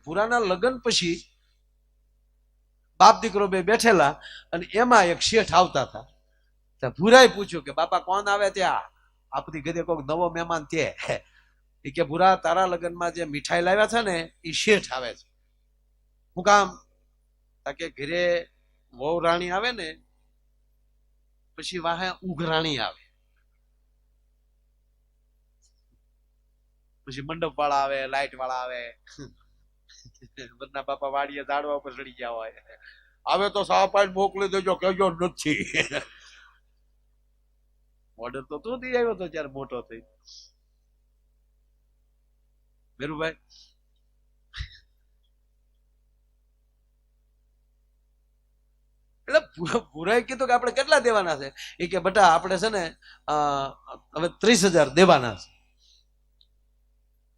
પુરાના લગ્ન પછી બાપ દીકરો બે બેઠેલા અને એમાં એક શેઠ આવતા હતા. ભૂરાએ પૂછ્યું કે બાપા કોણ આવે ત્યાં? આપણી ઘરે કોઈક નવો મહેમાન તે એ કે ભૂરા તારા લગ્નમાં જે મીઠાઈ લાવ્યા છે ને એ શેઠ આવે છે. હું કામ? કે ઘરે વહુ રાણી આવે ને પછી વાહે ઉઘરાણી આવે, પછી મંડપ વાળા આવે, લાઈટ વાળા આવે. બધા બાપા વાડીએ ઝાડવા ઉપર ચડી ગયા હોય, આવે તો સાવ પાડ મોકલી દેજો, કહેજો નથી. ઓર્ડર તો તું દઈ આવ્યો તો ત્યારે મોટો થઈ. મેરુભાઈ એટલે ભૂરાએ કીધું કે આપણે કેટલા દેવાના છે? એ કે બેટા આપણે છે ને હવે 30,000 દેવાના છે.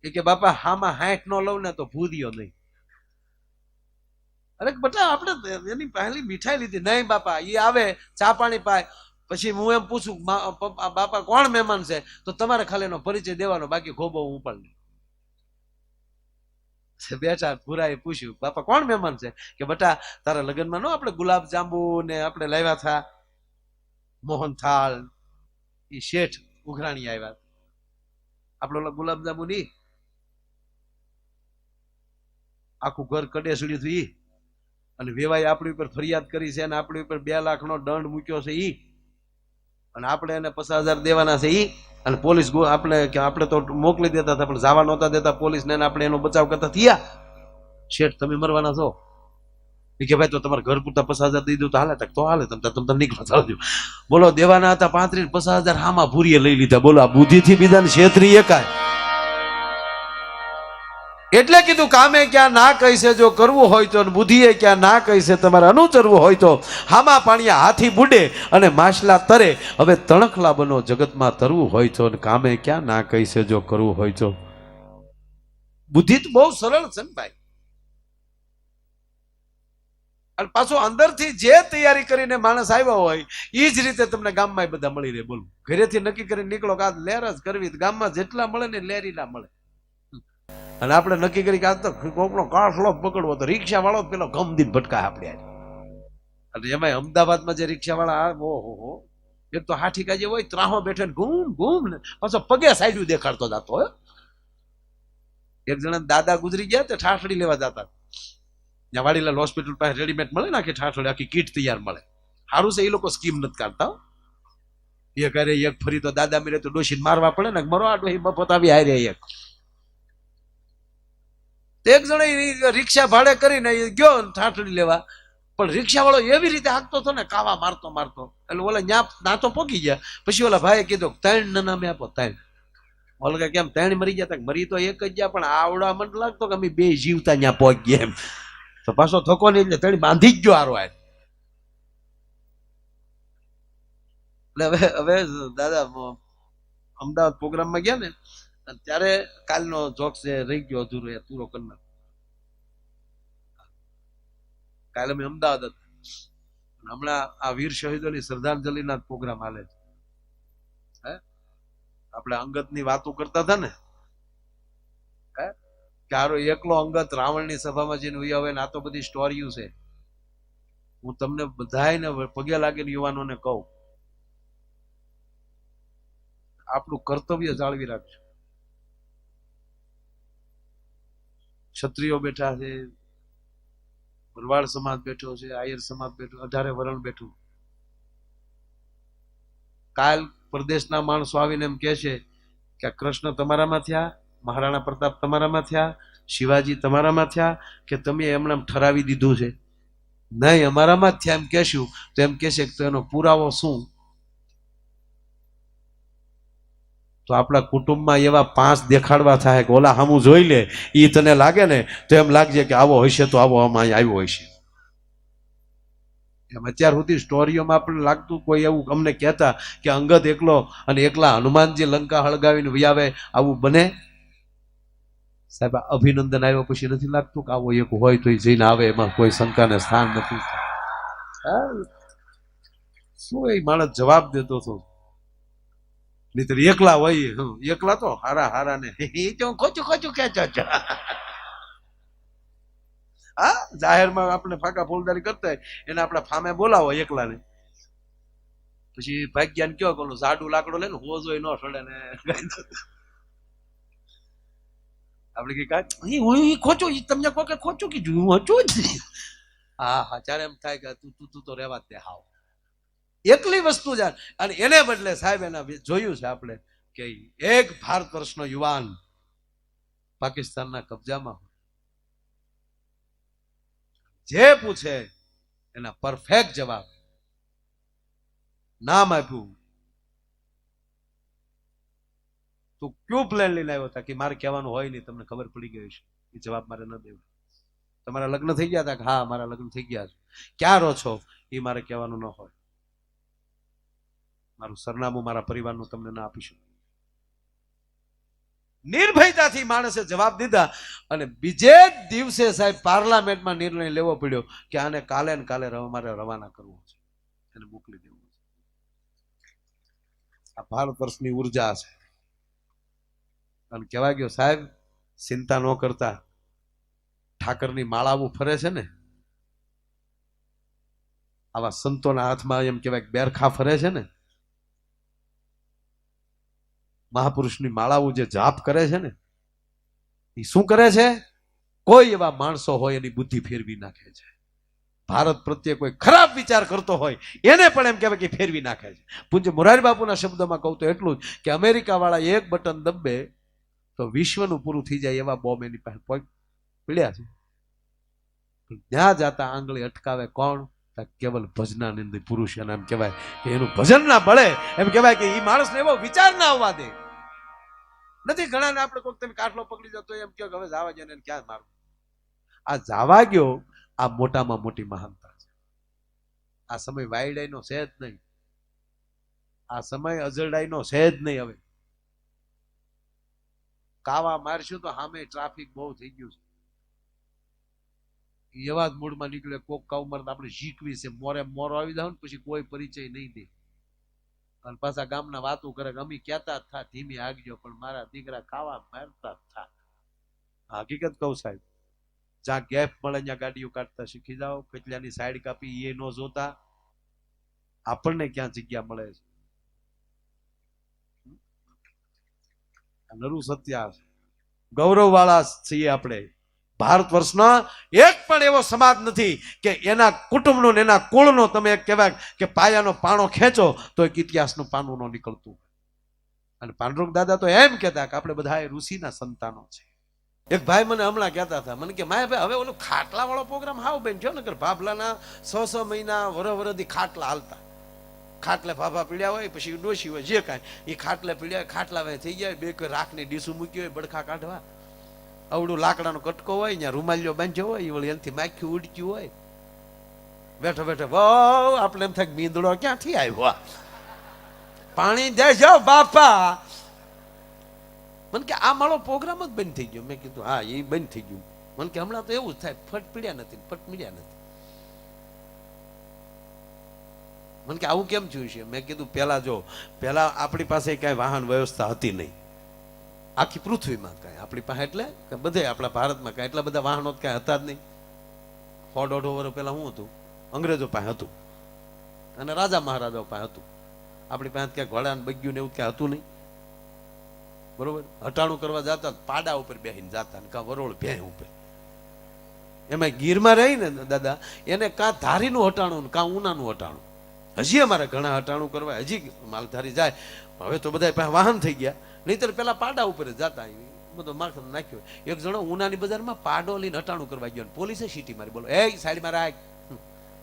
એ કે બાપા હામાં 60 નો લઉં ને તો ભૂદિયો નહીં. અરે બેટા આપણે એની પહેલી મીઠાઈ લીધી. નહીં બાપા, એ આવે ચા પાણી પાય પછી હું એમ પૂછું બાપા કોણ મહેમાન છે, તો તમારે ખાલી એનો પરિચય દેવાનો, બાકી ખોબો હું પણ નહીં. બેઠા ભૂરાએ પૂછ્યું બાપા કોણ મહેમાન છે? કે બેટા તારા લગ્નમાં નો આપણે ગુલાબ જાંબુ ને આપણે લાવ્યા હતા મોહન થાળ, એ શેઠ ઉઘરાણી આવ્યા. આપણો ગુલાબ જાંબુ ની આખું ઘર કડે સુડ્યું હતું ઈ, અને વેવાઈ આપણી ઉપર ફરિયાદ કરી છે અને આપણી ઉપર 2 લાખનો દંડ મૂક્યો છે ઈ, અને આપણે એને 50,000 દેવાના છે ઈ, અને પોલીસ આપણે તો મોકલી દેતા હતા પણ જવા નહોતા દેતા પોલીસને, આપણે એનો બચાવ કરતા થયા. શેઠ તમે મરવાના છો? કે ભાઈ તો તમારે ઘર પૂરતા 50,000 દઈ દઉં તો હાલે? તો હાલે, તમે નીકળો ચાલજો. બોલો દેવાના હતા 35,000 હામાં ભૂરીએ લઈ લીધા. બોલો આ બુદ્ધિથી બીજાને છેતરી એકાય. એટલે કીધું કામે ક્યાં ના કહી છે જો કરવું હોય તો, બુદ્ધિએ ક્યાં ના કહી છે તમારે અનુસરવું હોય તો. હામા પાણીયા હાથી બુડે અને માછલા તરે, હવે તણખલા બનો જગતમાં તરવું હોય તો, કામે ક્યાં ના કહી છે જો કરવું હોય તો. બુદ્ધિ તો બહુ સરળ છે ને ભાઈ. અને પાછું અંદરથી જે તૈયારી કરીને માણસ આવ્યો હોય એ જ રીતે તમને ગામમાં બધા મળી રહે. બોલું ઘરેથી નક્કી કરીને નીકળો કે આ લહેર જ કરવી, ગામમાં જેટલા મળે ને લહેરી ના મળે. અને આપણે નક્કી કરી કે આ તો કોકનો કાફલો પકડવો તો રિક્ષા વાળો પેલો ગમદીન ભટકા આપણે. અને એમાં અમદાવાદમાં જે રિક્ષા વાળા ઓહો, એક તો હાઠીકા જે હોય ત્રાહો બેઠે ઘૂમ ઘૂમ ને પાછો પગે સાઈડ દેખાડતો જતો હોય. એક જણા દાદા ગુજરી ગયા તે ઠાઠડી લેવા જતા, ત્યાં વાડીલાલ હોસ્પિટલ પાસે રેડીમેડ મળે ને આખી ઠાઠડી, આખી કીટ તૈયાર મળે. સારું છે એ લોકો સ્કીમ નથી કાઢતા. એક અરે એક ફરી તો દાદા મેરે તો ડોશીને મારવા પડે ને, મરો આ ડોશી મફત આવી હારે. એક જણા રિક્ષા ભાડે કરીને ગયો ઠાઠડી લેવા, પણ રિક્ષા વાળો એવી રીતે હાંકતો હતો ને કાવા મારતો મારતો, એટલે ઓલા ન્યા ના તો પોકી ગયા. પછી ઓલા ભાઈએ કીધું 3 ના નામે આપો 3. ઓલા કેમ 3 મરી ગયા? મરી તો એક જ ગયા, પણ આવડા મને લાગતો કે અમે 2 જીવતા ત્યાં પહોંચ ગયા એમ. તો પાછો થકો નહીં એટલે 3 બાંધી જ ગયો હારો. એટલે હવે દાદા અમદાવાદ પ્રોગ્રામમાં ગયા ને ત્યારે કાલનો જોક છે રહી ગયો અધૂરો, એ પૂરો કરી નાખો. કાલે અમે અમદાવાદ હતા, હમણાં આ વીર શહીદોની શ્રદ્ધાંજલિના પ્રોગ્રામ હાલે છે. આપણે અંગતની વાતો કરતા હતા ને, કારો એકલો અંગત રાવણની સભામાં જઈને ઉયા ને આ તો બધી સ્ટોરીઓ છે. હું તમને બધાને પગે લાગીને યુવાનોને કહું, આપણું કર્તવ્ય જાળવી રાખજો. ક્ષત્રિયો બેઠા છે, ભરવાડ સમાજ બેઠો છે, આયર સમાજ બેઠો, 18 વરણ બેઠું. કાલ પ્રદેશના માણસો આવીને એમ કે છે કે કૃષ્ણ તમારામાં થયા, મહારાણા પ્રતાપ તમારામાં થયા, શિવાજી તમારામાં થયા, કે તમે એમને ઠરાવી દીધું છે? નહીં, અમારામાં જ થયા એમ કહેશું તો એમ કહેશે તો એનો પુરાવો શું? તો આપણા કુટુંબમાં એવા 5 દેખાડવા થાય કે ઓલા હામું જોઈ લે, એ તને લાગે ને તો એમ લાગજે કે આવો હશે તો આવો આમાં આવ્યો હશે. એમ અત્યાર સુધી સ્ટોરીઓમાં આપણને લાગતું કોઈ એવું અમને કહેતા કે અંગત એકલો અને એકલા હનુમાનજી લંકા હળગાવીને વૈયાવે, આવું બને? સાહેબ અભિનંદન આવ્યો પછી નથી લાગતું કે આવો એક હોય તો જઈને આવે, એમાં કોઈ શંકાને સ્થાન નથી. શું એ માણસ જવાબ દેતો હતો? નહીતર એકલા હોય, એકલા તો હારા હારા ને એ તો ખોચું ખોચું ખેંચો છો. હા, જાહેરમાં આપણે ફાકા ફૂલદારી કરતા હોય એને આપણે ફામે બોલાવો એકલાને, પછી ભાગ્યાન કયો કોલું જાડું લાકડું લઈને હોજો ન સડે ને આપણે કઈ કાંઈ હું ખોચું તમને કોઈ કે ખોચું કીધું હું હતું જ નહીં. હા હા, ત્યારે એમ થાય કે તું તું તું તો રહેવા દે હાવ એકલી વસ્તુ જાણ. અને એને બદલે સાહેબ એના જોયું છે આપણે કે એક ભારત વર્ષનો યુવાન પાકિસ્તાનના કબજામાં જે પૂછે એના પરફેક્ટ જવાબ. નામ આપ્યું, તું ક્યું પ્લેન લઈને આવ્યો હતા કે મારે કહેવાનું હોય નહીં, તમને ખબર પડી ગઈ છે, એ જવાબ મારે ન દેવો. તમારા લગ્ન થઈ ગયા હતા? હા મારા લગ્ન થઈ ગયા છે. ક્યાં રહો છો? એ મારે કહેવાનું ન હોય. મારું સરનામું મારા પરિવારનું તમને ના આપી શકું. નિર્ભયતાથી માણસે જવાબ દીધા અને બીજે જ દિવસે સાહેબ પાર્લામેન્ટમાં નિર્ણય લેવો પડ્યો કે આને કાલે ને કાલે મારે રવાના કરવું છે, એને મોકલી દેવું છે. આ ભારત વર્ષની ઉર્જા છે. અને કહેવા ગયો સાહેબ ચિંતા ન કરતા, ઠાકરની માળાવું ફરે છે ને, આવા સંતોના હાથમાં એમ કહેવાય બેરખા ફરે છે ને, મહાપુરુષની માળાઓ જે જાપ કરે છે ને, એ શું કરે છે? કોઈ એવા માણસો હોય એની બુદ્ધિ ફેરવી નાખે છે. ભારત પ્રત્યે કોઈ ખરાબ વિચાર કરતો હોય એને પણ એમ કહેવાય કે ફેરવી નાખે છે. પૂજ્ય મોરારી બાપુના શબ્દોમાં કહું તો એટલું જ કે અમેરિકા વાળા એક બટન દબે તો વિશ્વનું પૂરું થઈ જાય એવા બોમ્બ એની પાસે પડ્યા છે. ત્યાં જતા આંગળી અટકાવે કોણ? કેવલ ભજનાનંદ પુરુષ. એને એમ કહેવાય કે એનું ભજન ના બળે એમ કહેવાય કે એ માણસને એવો વિચાર ના આવવા દે. નથી ઘણા આપણે કોઈ તમે કાટલો પકડી જતો એમ કહો હવે જવા જાય ને ક્યાં મારું. આ જવા ગયો, આ મોટામાં મોટી મહાનતા છે. આ સમય વાયડાઈનો છે જ નહીં, આ સમય અજરડાઈનો છે જ નહીં. હવે કાવા મારશું તો સામે ટ્રાફિક બહુ થઈ ગયું છે. એવા જ મૂડમાં નીકળે કોક કાઉમર આપણે શીખવી છે, મોરે મોરો આવી જાવ ને પછી કોઈ પરિચય નહીં દે. અને પાછા ગામના વાતો કરે કે અમી કહેતા જ થા ધીમી આગજો, પણ મારા દીકરા કાવા મારતા જ થા. હકીકત કહું સાહેબ, જ્યાં ગેપ મળે ત્યાં ગાડીઓ કાઢતા શીખી જાઓ. કેટલાની સાઈડ કાપી એ ન જોતા, આપણને ક્યાં જગ્યા મળે છે. નરું સત્ય ગૌરવ વાળા છીએ આપણે. ભારત વર્ષનો એક પણ એવો સમાજ નથી કે એના કુટુંબનો ને એના કુળનો તમે એક કહેવાય કે પાયાનો પાણો ખેંચો તો એક ઇતિહાસનું પાનું ન નીકળતું. અને પાંડુરંગ દાદા તો એમ કહેતા કે આપણે બધા ઋષિના સંતાનો છે. એક ભાઈ મને હમણાં કહેતા હતા, મને કે માય ભાઈ હવે ઓલો ખાટલા વાળો પ્રોગ્રામ હાવ બેન જો નગર ભાભલાના 6 મહિના વરદી ખાટલા હાલતા. ખાટલે ફાફા પીડ્યા હોય, પછી ડોશી હોય જે કાંઈ એ ખાટલે પીડ્યા હોય, ખાટલા વે થઈ ગયા, બે કોઈ રાખની ડીસું મૂકી હોય, બડખા કાઢવા, અવડું લાકડાનો કટકો હોય, ત્યાં રૂમાલિયો બાંધ્યો હોય, વળી એનાથી માખ્યું ઉડક્યું હોય, બેઠો બેઠો વાવ આપણે એમ થાય મીંદડો ક્યાંથી આવ્યો, પાણી દેજો બાપા. મને કે આ મારો પ્રોગ્રામ જ બંધ થઈ ગયો. મેં કીધું હા એ બંધ થઈ ગયું. મને કે હમણાં તો એવું જ થાય, ફટ પીડ્યા નથી, ફટ પીડ્યા નથી. મને કે આવું કેમ થયું છે? મેં કીધું પેલા જો, પેલા આપણી પાસે કઈ વાહન વ્યવસ્થા હતી નહીં, આખી પૃથ્વીમાં કાંઈ આપણી પાસે એટલે બધે આપણા ભારતમાં કાંઈ એટલા બધા વાહનો કાંઈ હતા જ નહીં. 100-150 વર્ષ પહેલા શું હતું? અંગ્રેજો પાસે હતું અને રાજા મહારાજાઓ પાસે હતું. આપણી પાસે ક્યાંક ઘોડા બગ્યું ને એવું ક્યાં હતું નહીં. બરોબર, હટાણું કરવા જતા પાડા ઉપર બેસીને જતા ને કાં વરોળ ભેં ઉપર. એમાં ગીરમાં રહી ને દાદા, એને કાં ધારીનું હટાણું ને કાં ઉનાનું હટાણું. હજી અમારે ઘણા હટાણું કરવા હજી માલધારી જાય. હવે તો બધા પાસે વાહન થઈ ગયા, નહીતર પેલા પાડા ઉપર જતા. બધો માખણ નાખ્યો. એક જણો ઉનાની બજારમાં પાડો લઈને હટાણું કરવા ગયો, પોલીસે સીટી મારી. બોલો એ સાઈડમાં રાખ,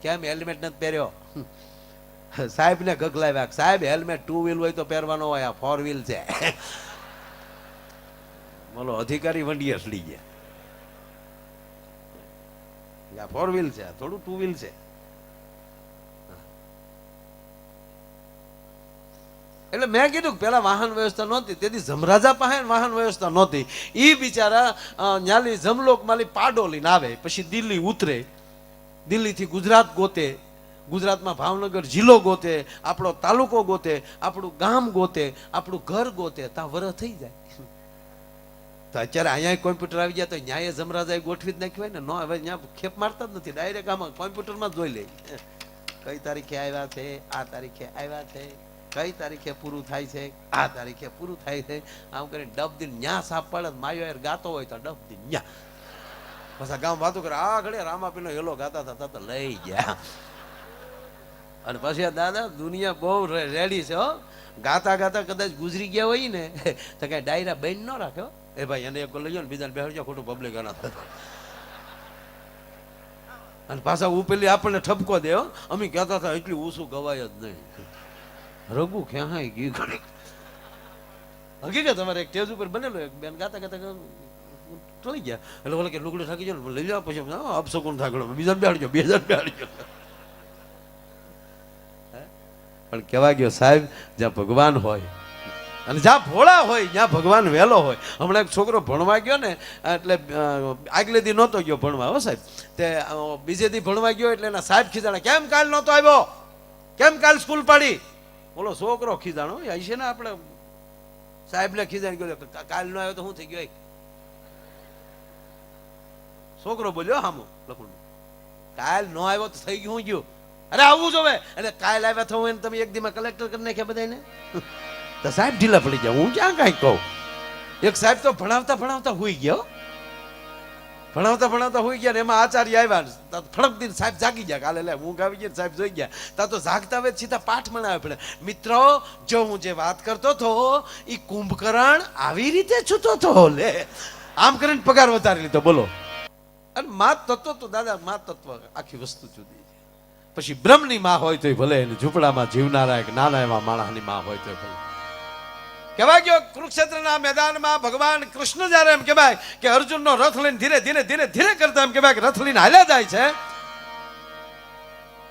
કેમ હેલ્મેટ નથી પહેર્યો? સાહેબ ને ગગલાવ્યા, સાહેબ હેલ્મેટ 2 વ્હીલ હોય તો પહેરવાનો હોય, આ 4 વ્હીલ છે. બોલો અધિકારી વંડીએ સડી ગયા, 4 વ્હીલ છે, થોડું 2 વ્હીલ છે. એટલે મેં કીધું પેલા વાહન વ્યવસ્થા નહોતી, તેથી જમરાજા પાસે વાહન વ્યવસ્થા નહોતી. એ બિચારા ન્યાલી જમલોક માલી પાડો લઈને આવે, પછી દિલ્હી ઉતરે, દિલ્હીથી ગુજરાત ગોતે, ગુજરાતમાં ભાવનગર જિલ્લો ગોતે, આપણો તાલુકો ગોતે, આપણું ગામ ગોતે, આપણું ઘર ગોતે, ત્યાં વરસ થઈ જાય. તો અત્યારે અહીંયા કોમ્પ્યુટર આવી ગયા તો ન્યાય જમરાજાએ ગોઠવી જ નાખ્યું હોય ને, નો હવે ત્યાં ખેપ મારતા જ નથી, ડાયરેક્ટ આમાં કોમ્પ્યુટરમાં જ જોઈ લે કઈ તારીખે આવ્યા છે, આ તારીખે આવ્યા છે, કઈ તારીખે પૂરું થાય છે, આ તારીખે પૂરું થાય છે, આમ કરીને ડબ દિન ન્યા સાપ પડે, માયો યાર ગાતો હોય તો ડબ દિન ન્યા પાછા ગામ વાતો કરે, આ ઘડે રામાપીનો હેલો ગાતા હતા તો લઈ ગયા. અને પછી આ દાદા દુનિયા બહુ રેડી છે હો, ગાતા ગાતા કદાચ ગુજરી ગયા હોય ને તો કઈ ડાયરા બેન ન રાખ્યો, એ ભાઈ એને એક લઈ જાઓ ને બીજાને બેસી ખોટું પબ્લિક એના થતું. અને પાછા ઉપેલી આપણને ઠપકો દે, અમે કહેતા હતા એટલી ઓછું ગવાય જ નહીં, રઘુ ક્યાં ગઈ ઘડી હકીકત. અમારે એક સ્ટેજ ઉપર બનેલો એક બેન ગાતા ગાતા ટળી ગયા, એટલે બોલે કે લુગડું થાકી જાવ લઈ જાઓ, પછી અપસકુન થાકડો બીજાને બેહાડજો, બીજાને બેહાડજો. પણ કહેવા ગયો સાહેબ, જ્યાં ભગવાન હોય અને જ્યાં ભોળા હોય ત્યાં ભગવાન વહેલો હોય. હમણાં એક છોકરો ભણવા ગયો ને, એટલે આગલે દી નહોતો ગયો ભણવા હો સાહેબ, તે બીજે દી ભણવા ગયો એટલે એના સાહેબ ખીજાણા, કેમ કાલ નહોતો આવ્યો, કેમ કાલ સ્કૂલ પાડી. બોલો છોકરો ખીજાણો છે ને, આપણે સાહેબને ખીજાણી ગયો, કાલ નો આવ્યો તો શું થઈ ગયો. છોકરો બોલ્યો હામો લખું, કાલ નો આવ્યો તો થઈ ગયું, શું ગયું, અરે આવવું જોવે, એટલે કાલ આવ્યા થવું એને તમે એક દીમાં કલેક્ટર કરી નાખ્યા બધાને, તો સાહેબ ઢીલા પડી ગયા. હું ક્યાં કાંઈ કહું, એક સાહેબ તો ભણાવતા ભણાવતા હુઈ ગયો, ભણાવતા ભણાવતા હુઈ ગયા, એમાં આચાર્ય આવ્યા, ફળક દિન સાહેબ જાગી ગયા, કાલે લે ઊંઘ આવી ગઈ, સાહેબ જોઈ ગયા, તા તો જાગતા હોય સીધા પાઠ મનાવે પડે. મિત્રો જો હું જે વાત કરતો હતો એ કુંભકર્ણ આવી રીતે છૂતો હતો, લે આમ કરીને પગાર વધારી લીધો. બોલો. અને માત તત્વ તો દાદા, માત તત્વ આખી વસ્તુ જુદી છે. પછી બ્રહ્મની માં હોય તો ભલે, એને ઝૂંપડામાં જીવનારા એક નાના એવા માણસની માં હોય તો ભલે. કહેવાય ગયો કુરુક્ષેત્રના મેદાનમાં ભગવાન કૃષ્ણ જયારે એમ કહેવાય કે અર્જુનનો રથ લઈને ધીરે ધીરે ધીરે ધીરે કરતા એમ કહેવાય કે રથ લઈને હાલ્યા જાય છે,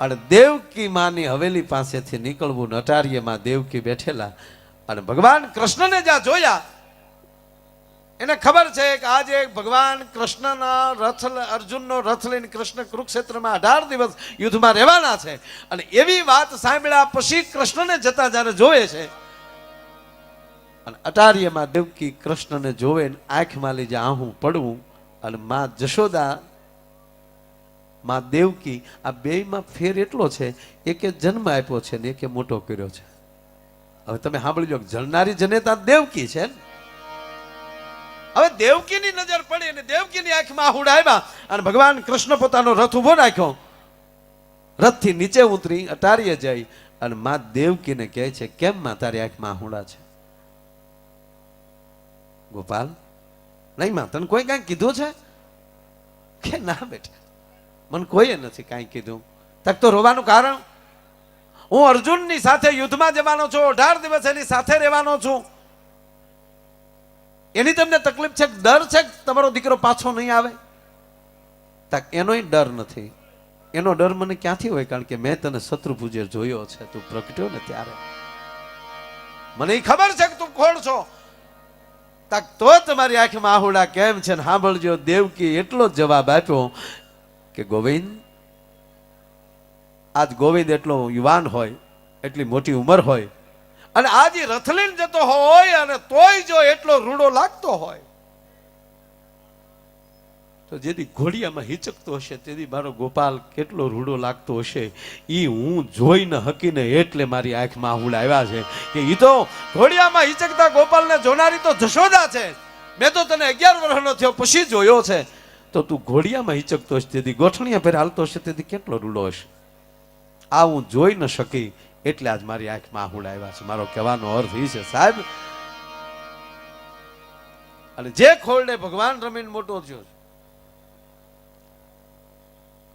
અને દેવકી માની હવેલી પાસેથી નીકળવું, અટારીએમાં દેવકી બેઠેલા, અને ભગવાન કૃષ્ણને જ્યાં જોયા એને ખબર છે કે આજે ભગવાન કૃષ્ણના રથ, અર્જુનનો રથ લઈને કૃષ્ણ કુરુક્ષેત્રમાં 18 દિવસ યુદ્ધમાં રહેવાના છે. અને એવી વાત સાંભળ્યા પછી કૃષ્ણને જતા જ્યારે જોવે છે, અને અટારીએમાં દેવકી કૃષ્ણને જોવે, આંખમાં લઈ જાય આહું પડવું, અને માં જશોદા માં દેવકી આ બેયમાં ફેર એટલો છે, એકે જન્મ આપ્યો છે ને એકે મોટો કર્યો છે. હવે તમે સાંભળજો, જણનારી જનેતા દેવકી છે. હવે દેવકીની નજર પડી અને દેવકીની આંખમાં આહુડ આવ્યા, અને ભગવાન કૃષ્ણ પોતાનો રથ ઉભો રાખ્યો, રથથી નીચે ઉતરી અટારીએ જઈ અને માં દેવકીને કહે છે, કેમ માં તારી આંખમાં આહુડા છે? ગોપાલ, નહીં માં તને કોઈ કાંઈ કીધું છે? કે ના બેટા, મને કોઈએ નથી કાંઈ કીધું. તક તો રોવાનું કારણ, હું અર્જુનની સાથે યુદ્ધમાં જવાનો છું, 18 દિવસ એની સાથે રહેવાનો છું, એની તમને તકલીફ છે, ડર છે તમારો દીકરો પાછો નહીં આવે? તક એનોય ડર નથી. એનો ડર મને ક્યાંથી હોય? કારણ કે મેં તને શત્રુભુજે જોયો છે, તું પ્રગટ્યો ને ત્યારે મને ખબર છે કે તું કોણ છો. તક તો તમારી આંખમાં આહુડા કેમ છે? ને સાંભળજો, દેવકી એટલો જ જવાબ આપ્યો કે ગોવિંદ, આજ ગોવિંદ એટલો યુવાન હોય, એટલી મોટી ઉંમર હોય, અને આજે રથ લઈને જતો હોય, અને તોય જો એટલો રૂડો લાગતો હોય, તો જેથી ઘોડિયામાં હિચકતો હશે તેથી મારો ગોપાલ કેટલો રૂડો લાગતો હશે, એ હું જોઈને હકીને એટલે મારી આંખમાં આહુડા આવ્યા છે કે ઈ તો ઘોડિયામાં હિચકતા ગોપાલને જોનારી તો જશોદા છે. મેં તો તને 11 વર્ષનો થયો પછી જોયો છે, તો તું ઘોડિયામાં હિચકતો હશે, તેથી ગોઠણિયા ફેર હાલતો હશે, તેથી કેટલો રૂડો હશે. આ હું જોઈ ન શકી એટલે આજ મારી આંખમાં આહુડા આવ્યા છે. મારો કહેવાનો અર્થ એ છે સાહેબ, અને જે ખોરડે ભગવાન રમીને મોટો થયો છે,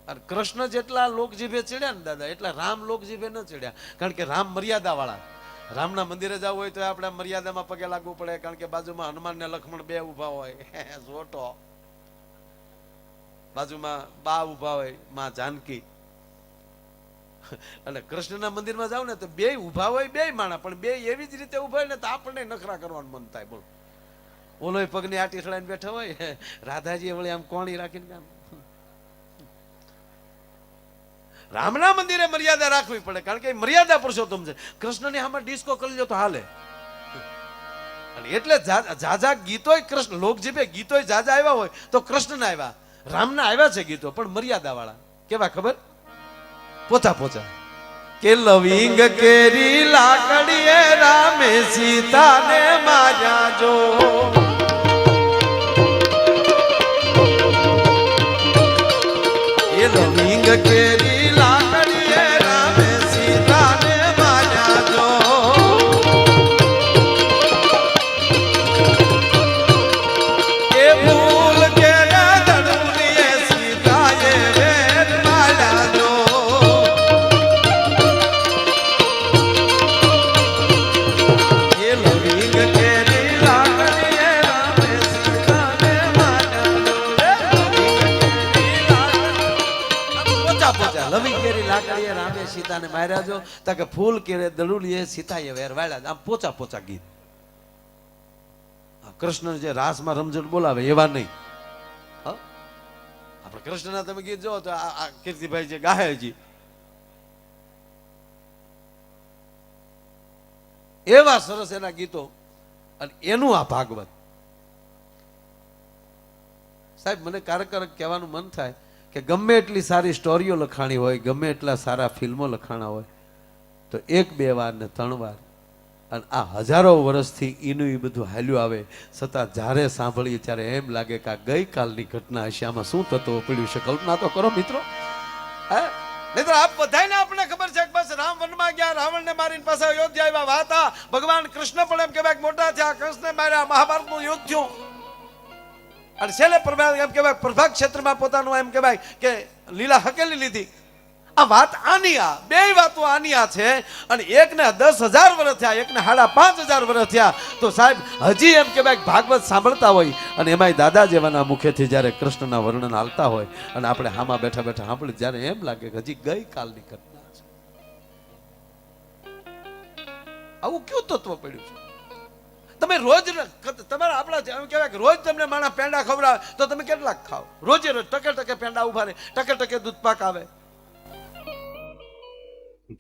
અને કૃષ્ણ જેટલા લોકજીભે ચડ્યા ને દાદા, એટલા રામ લોકજીભે ન ચડ્યા. કારણ કે રામ મર્યાદા વાળા. રામના મંદિરે જવું હોય તો આપણે મર્યાદામાં પગે લાગવું પડે, કારણ કે બાજુમાં હનુમાન ને લક્ષ્મણ બે ઉભા હોય, જોટો બાજુમાં બા ઉભા હોય, માં જાનકી. અને કૃષ્ણના મંદિરમાં જાવ ને તો બે ઉભા હોય, બે માણા, પણ બે એવી જ રીતે ઉભા હોય ને તો આપણને નખરા કરવાનું મન થાય. બોલ, ઓલો પગની આટી સડાઈને બેઠો હોય, રાધાજી વળી આમ કોણી રાખીને કામ. રામના મંદિરે મર્યાદા રાખવી પડે, કારણ કે મર્યાદા પુરુષોત્તમ છે. કૃષ્ણની આમાં ડિસ્કો કરી લો તો હાલે, અને એટલે જાજા ગીતોય કૃષ્ણ લોકજીભે ગીતોય જાજા આવ્યા હોય તો કૃષ્ણના આવ્યા, રામના આવ્યા છે ગીતો, પણ મર્યાદા વાળા. કેવા ખબર? પોતા પોચા. કે લવિંગ કેરી લાકડીએ રામે સીતાને માર્યા જો, એ લવિંગ કેરી લાકડીએ રામે સીતાને માર્યા જો, એ ફૂલ કે ધડુલીએ સીતાએ વેર માર્યા જો, એ લવિંગ કેરી લાકડીએ રામે સીતાને માર્યા જો, પોચા લવિંગ કેરી લાકડીએ રામે સીતાને માર્યા જો, તાકે ફૂલ કેરે દડુલીએ સીતાએ વેર વાળ્યા. આમ પોચા પોચા ગીત. કૃષ્ણ જે રાસમાં રમઝટ બોલાવે એવા નહીં. આપણે કૃષ્ણના તમે ગીત જો તો આ કીર્તિભાઈ જે ગાય છે એવા સરસ એના ગીતો, અને એનું આ ભાગવત. સાહેબ મને ક્યારેક કહેવાનું મન થાય કે ગમે એટલી સારી સ્ટોરીઓ લખાણી હોય, ગમે એટલા સારા ફિલ્મો લખાણા હોય, તો એક બે વાર ને ત્રણ વાર, અને આ હજારો વર્ષથી એનું એ બધું હાલ્યું આવે છતાં જ્યારે સાંભળીએ ત્યારે એમ લાગે કે આ ગઈકાલની ઘટના હશે. આમાં શું તત્વ પડ્યું છે? કલ્પના તો કરો મિત્રો. હે મિત્રો, આપ બધાને આપણે ખબર છે કે બસ રામ વનમાં ગયા, રાવણને મારીને પાછા અયોધ્યા આવ્યા. વાતા ભગવાન કૃષ્ણ પણ એમ કહેવાય મોટા થયા, કૃષ્ણ માર્યા, મહાભારતનું યુદ્ધ થયું, અને છેલ્લે એમ કહેવાય પ્રભાગ ક્ષેત્રમાં પોતાનું એમ કહેવાય કે લીલા હકેલી લીધી. આ વાત આની, આ બે વાતો આની આ છે. અને એકને 10,000 વર્ષ થયા, એકને 5,500 વર્ષ થયા. તો સાહેબ હજી એમ કહેવાય ભાગવત સાંભળતા હોય, અને એમાંય દાદા જેવાના મુખેથી જ્યારે કૃષ્ણના વર્ણન હાલતા હોય, અને આપણે હામાં બેઠા બેઠા સાંભળી, જ્યારે એમ લાગે કે હજી ગઈકાલની ઘટના છે. આવું કયું તત્વ પડ્યું છે? તમે રોજ તમારા આપણા એમ કહેવાય કે રોજ તમને માણસ પેંડા ખવડાવે તો તમે કેટલાક ખાવ? રોજે રોજ ટકે ટકે પેંડા ઉભા રહે, ટકે ટકે દૂધ પાક આવે.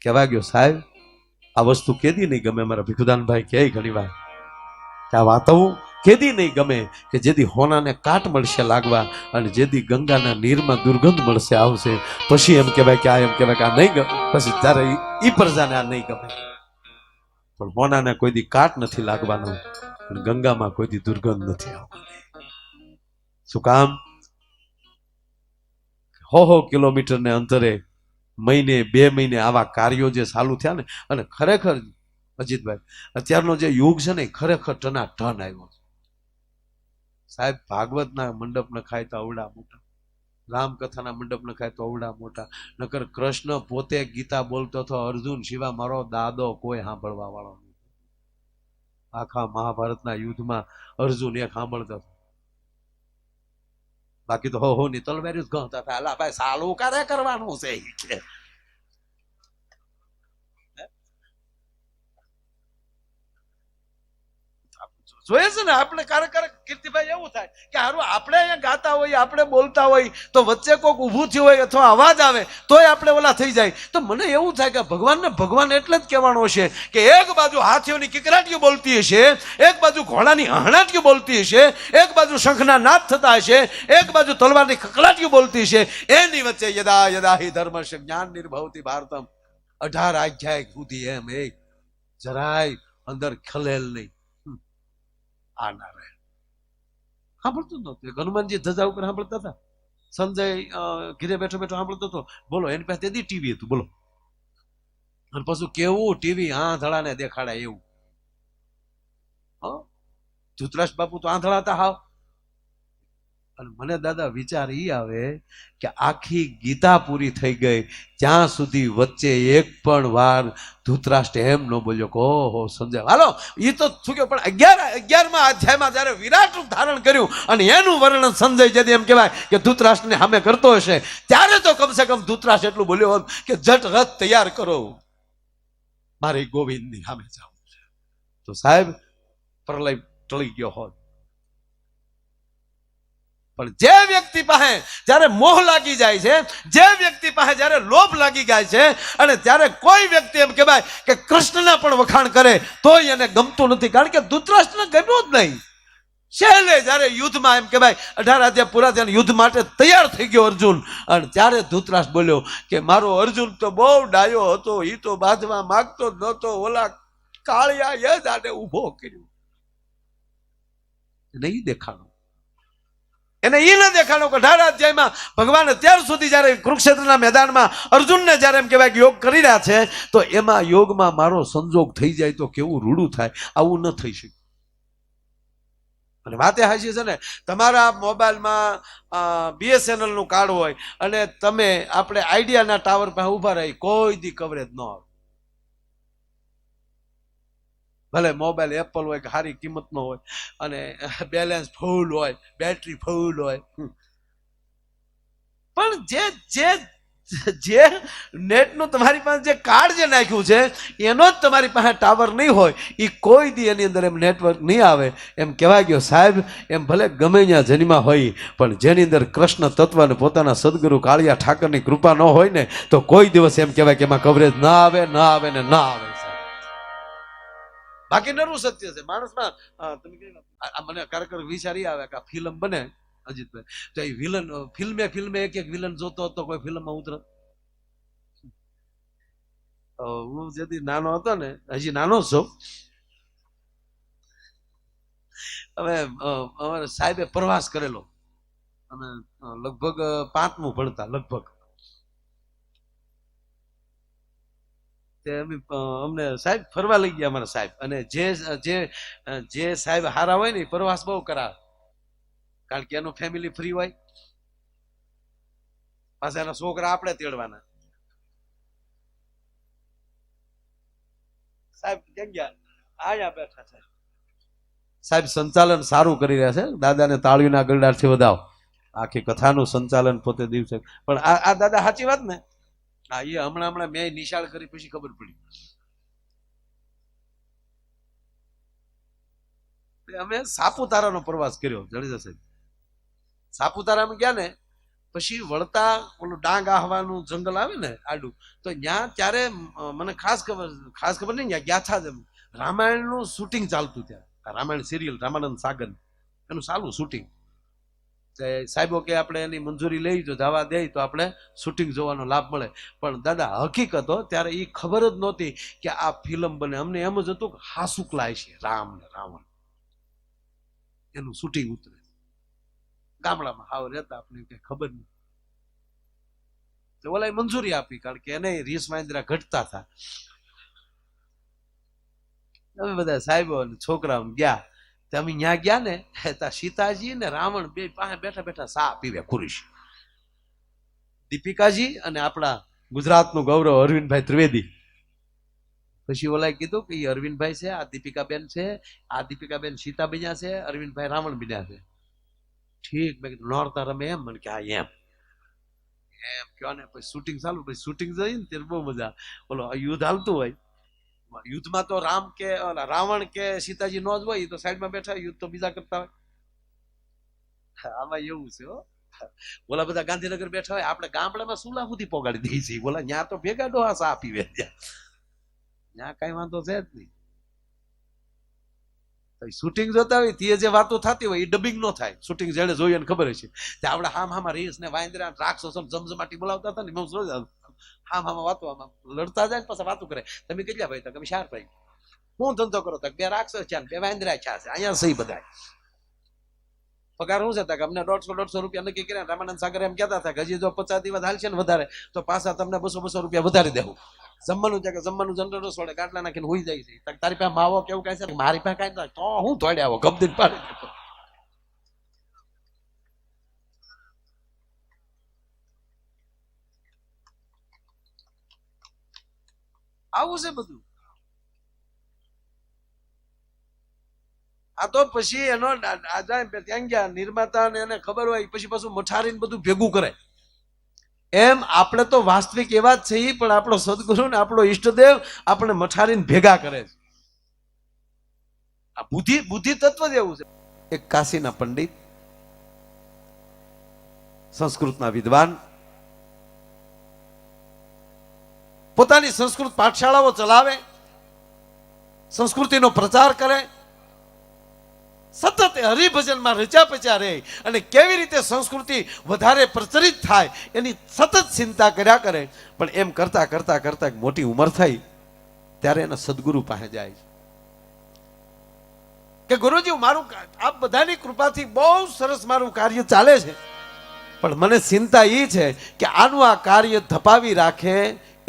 કહેવા ગયો સાહેબ આ વસ્તુ કેદી નહીં ગમે. મારા ભીખુદાનભાઈ કહે ઘણી વાર કે આ વાતો કેદી નહીં ગમે કે જેથી હોનાને કાટ મળશે લાગવા, અને જેથી ગંગાના નીરમાં દુર્ગંધ મળશે આવશે, પછી એમ કહેવાય કે આ એમ કહેવાય કે આ નહીં ગમે. પછી ત્યારે ઈ પ્રજાને આ નહીં ગમે. પણ હોનાને કોઈ દી કાટ નથી લાગવાનો, અને ગંગામાં કોઈ દી દુર્ગંધ નથી આવવાની. શું કામ? 100 કિલોમીટર ને અંતરે મહિને 2 મહિને આવા કાર્યો જે ચાલુ થયા ને, અને ખરેખર અજીતભાઈ અત્યારનો જે યુગ છે ને ખરેખર ટના ટન આવ્યો છે. સાહેબ ભાગવતના મંડપ ન ખાય તો અવડા મોટા, રામકથાના મંડપ ન ખાય તો અવડા મોટા. નકર કૃષ્ણ પોતે ગીતા બોલતો હતો, અર્જુન સિવા મારો દાદો કોઈ સાંભળવા વાળો નહીં. આખા મહાભારતના યુદ્ધમાં અર્જુન એક સાંભળતો હતો, બાકી તો હો ની તલવારી જ ગણતા હતા. અલા ભાઈ સાલું ક્યારે કરવાનું છે? જોઈએ છે ને આપણે ક્યારેક કીર્તિભાઈ એવું થાય કે હારું આપણે અહીંયા ગાતા હોય, આપણે બોલતા હોય, તો વચ્ચે કોઈક ઊભું થયું હોય અથવા અવાજ આવે તોય આપણે ઓલા થઈ જાય. તો મને એવું થાય કે ભગવાનને ભગવાન એટલે જ કહેવાનો છે કે એક બાજુ હાથીઓની કિકરાટીઓ બોલતી હશે, એક બાજુ ઘોડાની હણાટીઓ બોલતી હશે, એક બાજુ શંખના નાદ થતા હશે, એક બાજુ તલવારની કકડાટીઓ બોલતી હશે. એની વચ્ચે યદા યદા હિ ધર્મસ્ય જ્ઞાન નિર્ભવતી ભારતમ 18 અધ્યાય સુધી એમ એક જરાય અંદર ખલેલ નહીં. આ ના રહે. સાંભળતું નહોતું. હનુમાનજી ધજા ઉપર સાંભળતા હતા, સંજય ઘીરે બેઠો બેઠો સાંભળતો હતો. બોલો એની પાસે તેથી ટીવી હતું. બોલો, અને પછી કેવું ટીવી આંધળાને દેખાડાય એવું. ધૃતરાષ્ટ્ર બાપુ તો આંધળા હતા હાવ. અને મને દાદા વિચાર ઈ આવે કે આખી ગીતા પૂરી થઈ ગઈ ત્યાં સુધી વચ્ચે એક પણ વાર ધૃતરાષ્ટ્ર એમ ન બોલ્યો કે ઓહો સંજય. હાલો એ તો શું કહ્યું, પણ 11મા અધ્યાયમાં જયારે વિરાટ રૂપ ધારણ કર્યું અને એનું વર્ણન સંજય જેથી એમ કહેવાય કે ધૃતરાષ્ટ્રને સામે કરતો હશે, ત્યારે તો કમસે કમ ધૃતરાષ્ટ્ર એટલું બોલ્યો હોત કે જટ રથ તૈયાર કરો, મારે ગોવિંદની સામે જવું છે. તો સાહેબ પ્રલય ટળી ગયો હોત. પણ જે વ્યક્તિ પાસે જ્યારે મોહ લાગી જાય છે, જે વ્યક્તિ પાસે જ્યારે લોભ લાગી જાય છે, અને ત્યારે કોઈ વ્યક્તિ એમ કહેવાય કે કૃષ્ણના પણ વખાણ કરે તોય એને ગમતું નથી, કારણ કે ધૃતરાષ્ટ્રને ગમ્યું જ નહીં. છેલ્લે જ્યારે યુદ્ધમાં એમ કહેવાય 18 અધ્યાય પૂરા થયા યુદ્ધ માટે તૈયાર થઈ ગયો અર્જુન, અને ત્યારે ધૃતરાષ્ટ્ર બોલ્યો કે મારો અર્જુન તો બહુ ડાયો હતો, એ તો બાંધવા માંગતો જ નહોતો, ઓલા કાળિયાએ જ આને ઊભો કર્યો. નહીં દેખાડો એને, એ ન દેખાડો કે 18 અધ્યાયમાં ભગવાન અત્યાર સુધી જ્યારે કુરુક્ષેત્રના મેદાનમાં અર્જુનને જ્યારે એમ કહેવાય કે યોગ કરી રહ્યા છે, તો એમાં યોગમાં મારો સંજોગ થઈ જાય તો કેવું રૂડું થાય, આવું ન થઈ શકે. અને વાતે હાચી છે ને, તમારા મોબાઈલમાં BSNL નું કાર્ડ હોય અને તમે આપણે આઈડિયાના ટાવર પાસે ઉભા રહી, કોઈ દી કવરેજ ન આવે. ભલે મોબાઈલ એપલ હોય કે સારી કિંમતનો હોય અને બેલેન્સ ફૂલ હોય, બેટરી ફૂલ હોય, પણ જે નેટનું તમારી પાસે જે કાર્ડ જે નાખ્યું છે એનો જ તમારી પાસે ટાવર નહીં હોય, એ કોઈ દી એની અંદર એમ નેટવર્ક નહીં આવે. એમ કહેવાય ગયો સાહેબ, એમ ભલે ગમે ત્યાં જન્મા હોય પણ જેની અંદર કૃષ્ણ તત્વ અને પોતાના સદગુરુ કાળિયા ઠાકરની કૃપા ન હોય ને, તો કોઈ દિવસ એમ કહેવાય કે એમાં કવરેજ ના આવે, ના આવે ને ના આવે. બાકી નરું સત્ય છે માણસમાં. તમે મને ખરેખર વિચારી આવે કે આ ફિલ્મ બને અજીતભાઈ, તો એ વિલન ફિલ્મે એક વિલન જોતો હતો, કોઈ ફિલ્મમાં ઉતરત. હું જેથી નાનો હતો ને, હજી નાનો છું, હવે અમારે સાહેબે પ્રવાસ કરેલો, અને લગભગ 5મું ભણતા લગભગ, અમને સાહેબ ફરવા લઈ ગયા અમારા સાહેબ. અને જે સાહેબ હારા હોય ને એ પ્રવાસ બહુ કરાવે, કારણ કે એનું ફેમિલી ફ્રી હોય, પાછા એના છોકરા આપણે તેડવાના. સાહેબ ક્યાં ગયા? આયા બેઠા છે. સાહેબ સંચાલન સારું કરી રહ્યા છે, દાદાને તાળીના ગરડાથી વધાવો. આખી કથાનું સંચાલન પોતે દિવસે. પણ આ દાદા સાચી વાત ને? હા, એ હમણાં મેં નિશાળ કરી પછી ખબર પડી. અમે સાપુતારાનો પ્રવાસ કર્યો જાડેજા સાહેબ. સાપુતારામાં ગયા ને પછી વળતા ઓલું ડાંગ આહવાનું જંગલ આવે ને આડું, તો ત્યાં ત્યારે મને ખાસ ખબર નહીં, ત્યાં ગયા હતા રામાયણનું શૂટિંગ ચાલતું, ત્યાં રામાયણ સિરિયલ રામાનંદ સાગર એનું ચાલુ શૂટિંગ. સાહેબો કે આપણે એની મંજૂરી લઈ તો જવા દે તો આપણે શૂટિંગ જોવાનો લાભ મળે. પણ દાદા હકીકત ત્યારે એ ખબર જ નહોતી કે આ ફિલ્મ બને. અમને એમ જ હતું કે હાસુકલાય છે રામ ને રાવણ, એનું શૂટિંગ ઉતરે ગામડામાં હાવ રહેતા, આપણે કઈ ખબર નહીં. તો ઓલા મંજૂરી આપી, કારણ કે એને રીસ વાંદરા ઘટતા હતા. અમે બધા સાહેબો અને છોકરા ગયા. તમે ત્યાં ગયા ને, ત્યાં સીતાજી ને રાવણ બે પાસે બેઠા બેઠા સા પીવે ખુરીશ. દીપિકાજી અને આપણા ગુજરાતનું ગૌરવ અરવિંદભાઈ ત્રિવેદી. પછી ઓલાએ કીધું કે એ અરવિંદભાઈ છે, આ દીપિકાબેન છે, આ દીપિકાબેન સીતા બન્યા છે, અરવિંદભાઈ રાવણ બન્યા છે. ઠીક, મેં કીધું નોરતા રમે એમ? મને કે હા એમ કયો ને. પછી શૂટિંગ ચાલુ, પછી શૂટિંગ જઈ ને ત્યારે બહુ મજા. બોલો યુદ્ધ હાલતું હોય, યુદ્ધમાં તો રાવણ કે સીતાજી નો જ હોય, તો સાઈડમાં બેઠા, યુદ્ધ તો બીજા કરતા હોય. આમાં એવું છે હો. બોલા બધા ગાંધીનગર બેઠા હોય, આપણે ગામડામાં સુલા સુધી પોગાડી દઈએ છીએ. બોલા ત્યાં તો ભેગા ડોહા સા પીવે, ત્યાં કઈ વાંધો છે જ નહીં. શૂટિંગ જોતા હોય તે જે વાતો થતી હોય એ ડબિંગ નો થાય. શૂટિંગ જેને જોઈએ ખબર છે. આપણે હામાં રીસ ને વાંદરા રાક્ષસો જમજમાટી બોલાવતા હતા ને, હામાં વાતો આમાં લડતા જાય ને પાછા વાતો કરે. તમે કેટલા ભાઈ? તમે 4 ભાઈ. હું ધંધો કરો? 2 રાક્ષસ છે, 2 વાંદરા છે. અહીંયા સહી બધા પગાર શું છે? અમને 150-150 રૂપિયા નક્કી કર્યા. રામાનંદ સાગર એમ કહેતા હતા કે હજી જો 50 દિવસ હાલશે ને વધારે તો પાછા તમને 200-200 રૂપિયા વધારી દેવું. જમવાનું છે કે જમવાનું જનરેટર છોડે, ગાંટલા નાખીને હોઈ જાય છે. તારી પાસે માવો કેવું કઈ છે? મારી પાસે કઈ નથી. તો હું ધોડે આવો ગમદીન પાડી દેતો. આવું છે બધું. આ તો પછી એનો ત્યાં ગયા નિર્માતા ને એને ખબર હોય, પછી પાછું મઠારીને બધું ભેગું કરે. એમ આપણે તો વાસ્તવિક એવા જ છીએ, પણ આપણો સદગુરુ ને આપણો ઈષ્ટદેવ આપણે મઠારીને ભેગા કરે છે. આ બુદ્ધિ તત્વ જ એવું છે. એક કાશીના પંડિત સંસ્કૃતના વિદ્વાન પોતાની સંસ્કૃત પાઠશાળાઓ ચલાવે, સંસ્કૃતિનો પ્રચાર કરે, સતત હરિભજનમાં રચ્યા પચ્યા રહે અને કેવી રીતે સંસ્કૃતિ વધારે પ્રચલિત થાય એની સતત ચિંતા કર્યા કરે. પણ એમ કરતા કરતા કરતા મોટી ઉંમર થઈ ત્યારે એના સદગુરુ પાસે જાય કે ગુરુજી મારું આપ બધાની કૃપાથી બહુ સરસ મારું કાર્ય ચાલે છે, પણ મને ચિંતા એ છે કે આનું આ કાર્ય ધપાવી રાખે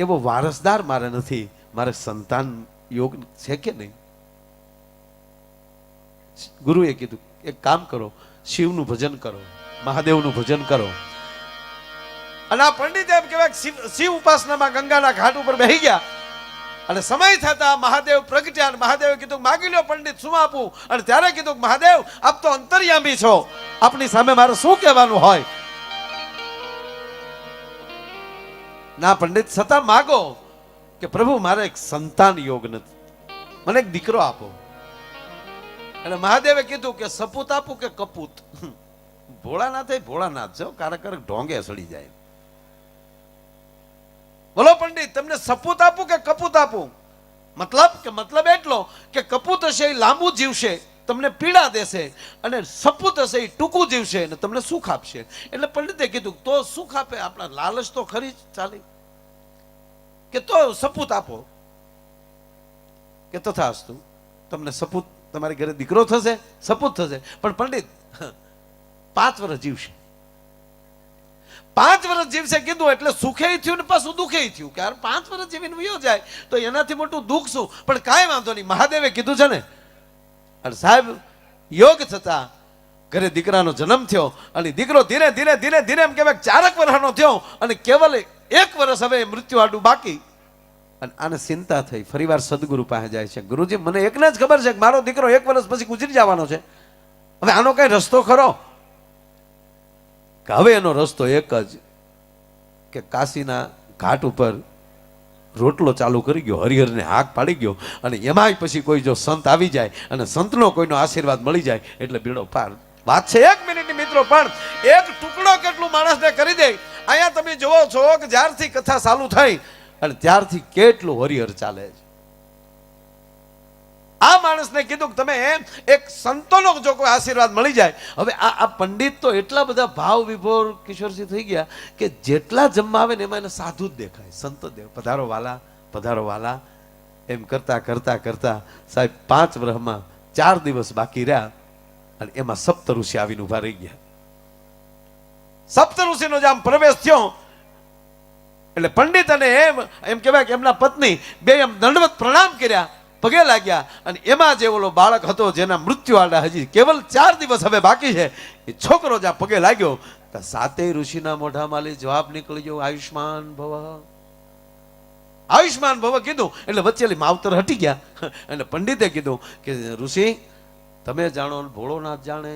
એવો વારસદાર મારે નથી. મારે સંતાન યોગ છે કે નહીં? ગુરુએ કીધું એક કામ કરો, શિવનું ભજન કરો, મહાદેવનું ભજન કરો. અને આ પંડિત એમ કહેવાય શિવ ઉપાસનામાં ગંગાના ઘાટ ઉપર બેસી ગયા અને સમય થતા મહાદેવ પ્રગટ્યા. મહાદેવે કીધું માગી લો પંડિત, શું આપું? અને ત્યારે કીધું મહાદેવ આપ તો અંતર્યામી છો, આપની સામે મારે શું કહેવાનું હોય? ના પંડિત, છતાં માગો કે પ્રભુ મારે એક સંતાન યોગ નથી, મને એક દીકરો આપો. અને મહાદેવે કીધું કે સપૂત આપું કે કપૂત? ભોળાનાથ ભોળાનાથ છો, કારક ઢોંગે સડી જાય. બોલો પંડિત, તમને સપૂત આપું કે કપૂત આપું? મતલબ એટલો કે કપૂત હશે એ લાંબુ જીવશે, તમને પીડા દેશે, અને સપૂત હશે એ ટૂંકું જીવશે અને તમને સુખ આપશે. એટલે પંડિતે કીધું તો સુખ આપે, આપણા લાલચ તો ખરી જ ચાલે, કે તો સપૂત આપો. કે તથાસ્તુ, તમને સપૂત, તમારી ઘરે દીકરો થશે, સપૂત થશે, પણ પંડિત 5 વર્ષ જીવશે. 5 વર્ષ જીવશે કીધું એટલે સુખે થયું ને પાછું દુઃખે થયું કે 5 વર્ષ જીવીને વયો જાય તો એનાથી મોટું દુઃખ શું? પણ કાંઈ વાંધો નહીં, મહાદેવે કીધું છે ને. અને સાહેબ યોગ થતા ઘરે દીકરાનો જન્મ થયો અને દીકરો ધીરે ધીરે ધીરે ધીરે એમ કહેવાય 4 વર્ષનો થયો અને કેવલ 1 વર્ષ હવે મૃત્યુ આડું બાકી. અને આને ચિંતા થઈ, ફરીવાર સદગુરુ પાસે જાય છે. ગુરુજી મને એકને જ ખબર છે કે મારો દીકરો 1 વર્ષ પછી ગુજરી જવાનો છે, હવે આનો કઈ રસ્તો ખરો? હવે એનો રસ્તો એક જ કે કાશીના ઘાટ ઉપર રોટલો ચાલુ કરી ગયો, હરિહરને હાક પાડી ગયો, અને એમાંય પછી કોઈ જો સંત આવી જાય અને સંતનો કોઈનો આશીર્વાદ મળી જાય એટલે બીડો પાર. વાત છે 1 મિનિટની મિત્રો, પણ એક ટુકડો કેટલું માણસને કરી દે. અહીંયા તમે જોવો છો કે જ્યારથી કથા ચાલુ થઈ અને ત્યારથી કેટલું હરિહર ચાલે છે. આ માણસને કીધું કે તમે એક સંતોનો જો કોઈ આશીર્વાદ મળી જાય. હવે આ પંડિત તો એટલા બધા ભાવ વિભોર કિશોરસિંહ થઈ ગયા કે જેટલા જમવા આવે ને એમાં એને સાધુ જ દેખાય, સંત દેવ. પધારો વાલા, પધારો વાલા, એમ કરતા કરતા કરતા સાહેબ 5 વર્ષમાં 4 દિવસ બાકી રહ્યા અને એમાં સપ્ત ઋષિ આવીને ઉભા રહી ગયા. સપ્ત ઋષિનો આમ પ્રવેશ થયો એટલે પંડિત અને એમ કહેવાય કે એમના પત્ની બે એમ દંડવત પ્રણામ કર્યા, પગે લાગ્યા. અને એમાં જે ઓલો બાળક હતો જેના મૃત્યુ આડા હજી કેવલ 4 દિવસ હવે બાકી છે, એ છોકરો જ્યાં પગે લાગ્યો તો 7 ઋષિના મોઢામાં જવાબ નીકળી ગયો, આયુષ્માન ભવ, આયુષ્માન ભવ કીધું એટલે વચ્ચેલી માવતર હટી ગયા. અને પંડિતે કીધું કે ઋષિ તમે જાણો, ભોળોનાથ જાણે,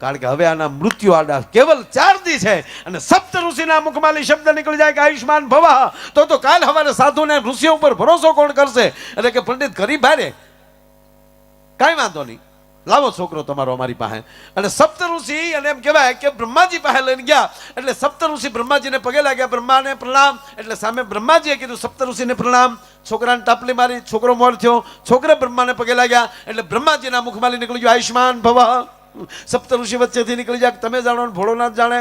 કારણ કે હવે આના મૃત્યુ આડા કેવલ 4 દી છે અને સપ્ત ઋષિના મુખમાંથી શબ્દ નીકળી જાય કે આયુષ્માન ભવ, તો કાલ હવારે સાધુને ઋષિઓ ઉપર ભરોસો કોણ કરશે? એટલે કે પંડિત કરી ભારે, કાંઈ વાંધો નહીં, લાવો છોકરો તમારો અમારી પાસે. અને સપ્ત ઋષિ અને એમ કહેવાય કે બ્રહ્માજી પાસે લઈને ગયા એટલે સપ્ત ઋષિ બ્રહ્માજીને પગે લાગ્યા, બ્રહ્માને પ્રણામ. એટલે સામે બ્રહ્માજીએ કીધું સપ્ત ઋષિને પ્રણામ. છોકરાને ટાપલી મારી, છોકરો મોર થયો, છોકરા બ્રહ્માને પગે લાગ્યા એટલે બ્રહ્માજીના મુખમાંથી નીકળી ગયું આયુષ્માન ભવ. સપ્ત ઋષિ વચ્ચેથી નીકળી જાય તમે જાણો, ભોળોનાથ જાણે.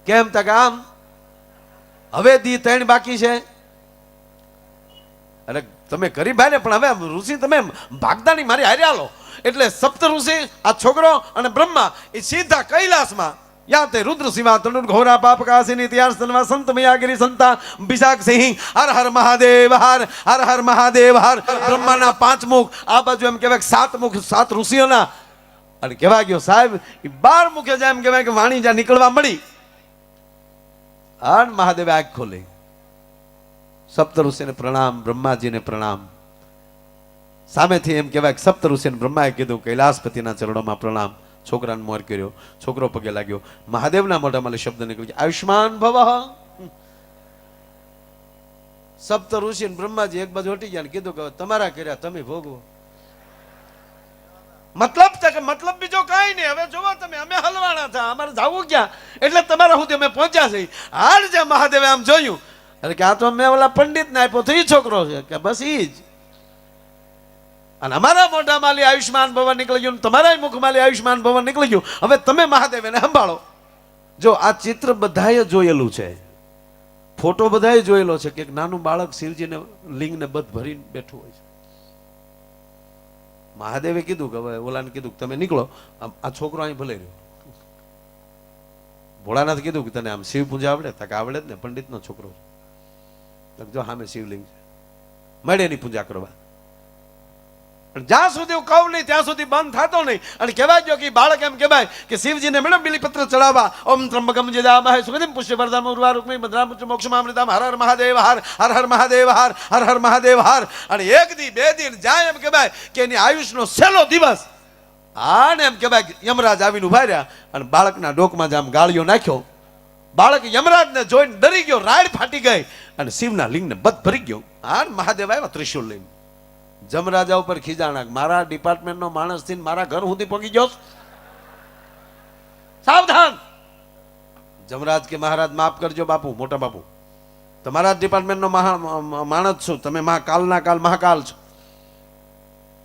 કેમ તક આમ હવે દી 3 બાકી છે. અરે તમે ગરીબ ભાઈ ને, પણ હવે ઋષિ તમે ભાગદાની મારી હારે આલો. એટલે સપ્ત ઋષિ, આ છોકરો અને બ્રહ્મા એ સીધા કૈલાસમાં યાતે રુદ્ર શિવા તનુર ઘોરા પાપ કાસિની ત્યાર સનવા સંત મયાગિરી સંતા બિશાક સિંહ હર હર મહાદેવ હર હર હર મહાદેવ હર. બ્રહ્માના 5 મુખ, આ બાજુ એમ કહેવાય 7 મુખ 7 ઋષિઓના. અને કહેવા ગયો સાહેબ એ 12 મુખે જાય એમ કહેવાય કે વાણી જ્યાં નીકળવા મળી અને મહાદેવે આંખ ખોલી. સપ્ત ઋષિને પ્રણામ, બ્રહ્માજીને પ્રણામ. સામેથી એમ કહેવાય કે સપ્ત ઋષિને બ્રહ્માએ કીધું કૈલાસપતિના ચરણોમાં પ્રણામ. છોકરાને મોર કર્યો, છોકરો પગે લાગ્યો, મહાદેવના મોઢામાં શબ્દ નીકળ્યો આયુષ્માન ભવ. સપ્ત ઋષિ બ્રહ્માજી એક બાજુ હટી ગયા કીધું કે તમારા કર્યા તમે ભોગવો. મતલબ છે કે મતલબ બીજો કાંઈ નહીં. હવે જોવો તમે, અમે હલવાના હતા, અમારે જવું ક્યાં, એટલે તમારા સુધી અમે પહોંચ્યા છીએ. હાલ જે મહાદેવે આમ જોયું, એટલે કે આ તો મેં ઓલા પંડિત ને આપ્યો તો એ છોકરો છે, કે બસ ઈ જ. અને અમારા મોઢામાંથી આયુષ્માન ભવન નીકળી ગયું, તમારા મુખમાંથી આયુષ્માન ભવન નીકળી ગયું. હવે તમે મહાદેવને સંભાળો. જો આ ચિત્ર બધાએ જોયેલું છે, ફોટો બધાએ જોયેલો છે કે એક નાનું બાળક શિવજીને લિંગને બધ ભરીને બેઠું હોય છે. મહાદેવે કીધું કે હવે ઓલાને કીધું તમે નીકળો, આ છોકરો અહીં ભલે રહ્યો. ભોળાનાથ કીધું કે તને આમ શિવ પૂજા આવડે? તક આવડે જ ને, પંડિતનો છોકરો છે. જો સામે શિવલિંગ છે, મળે એની પૂજા કરવા. જ્યાં સુધી હું કહું નહીં ત્યાં સુધી બંધ થતો નહીં. અને કહેવાય જો કે બાળક એમ કહેવાય કે શિવજીને મેડમ બિલીપત્ર ચડાવવા, ઓમ ત્રંબકમ જજામહે સુગંધિમ પુષ્ટિવર્ધનમ ઉર્વારુક્મિ ભદ્રામ મોક્ષમામૃતમ હર હર મહાદેવ હર હર હર મહાદેવ હર હર હર મહાદેવ હર. અને એક દી બે દિન જાય એમ કહેવાય કે એની આયુષનો છેલ્લો દિવસ. આને એમ કહેવાય કે યમરાજ આવીને ઉભા રહ્યા અને બાળકના ડોકમાં જ આમ ગાળિયો નાખ્યો. બાળક યમરાજને જોઈને ડરી ગયો, રાડ ફાટી ગઈ અને શિવના લિંગને બધ ભરી ગયો. આ મહાદેવ આવ્યા ત્રિશુલ લઈને. જમરાજા ઉપર ખીજાણા, મારા ડિપાર્ટમેન્ટનો માણસ થી મારા ઘર સુધી પહોંચી ગયો, સાવધાન. જમરાજ કે મહારાજ માફ કરજો બાપુ, મોટા બાપુ, તમારા ડિપાર્ટમેન્ટનો માણસ છું, તમે મહાકાલના કાલ મહાકાલ છો.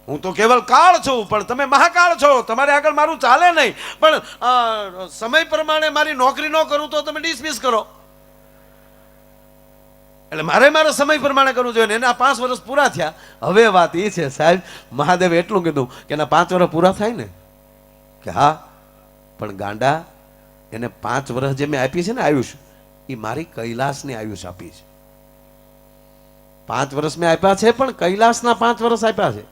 હું તો કેવલ કાળ છું, પણ તમે મહાકાળ છો, તમારે આગળ મારું ચાલે નહીં. પણ સમય પ્રમાણે મારી નોકરી ન કરું તો તમે ડિસમિસ કરો, એટલે મારે મારા સમય પ્રમાણે કરવું જોઈએ. એના 5 વર્ષ પૂરા થયા. હવે વાત એ છે સાહેબ, મહાદેવે એટલું કીધું કે એના 5 વર્ષ પૂરા થાય ને, કે હા પણ ગાંડા, એને 5 વર્ષ જે મેં આપી છે ને આયુષ, એ મારી કૈલાસની આયુષ આપી છે. 5 વર્ષ મેં આપ્યા છે, પણ કૈલાસના 5 વર્ષ આપ્યા છે.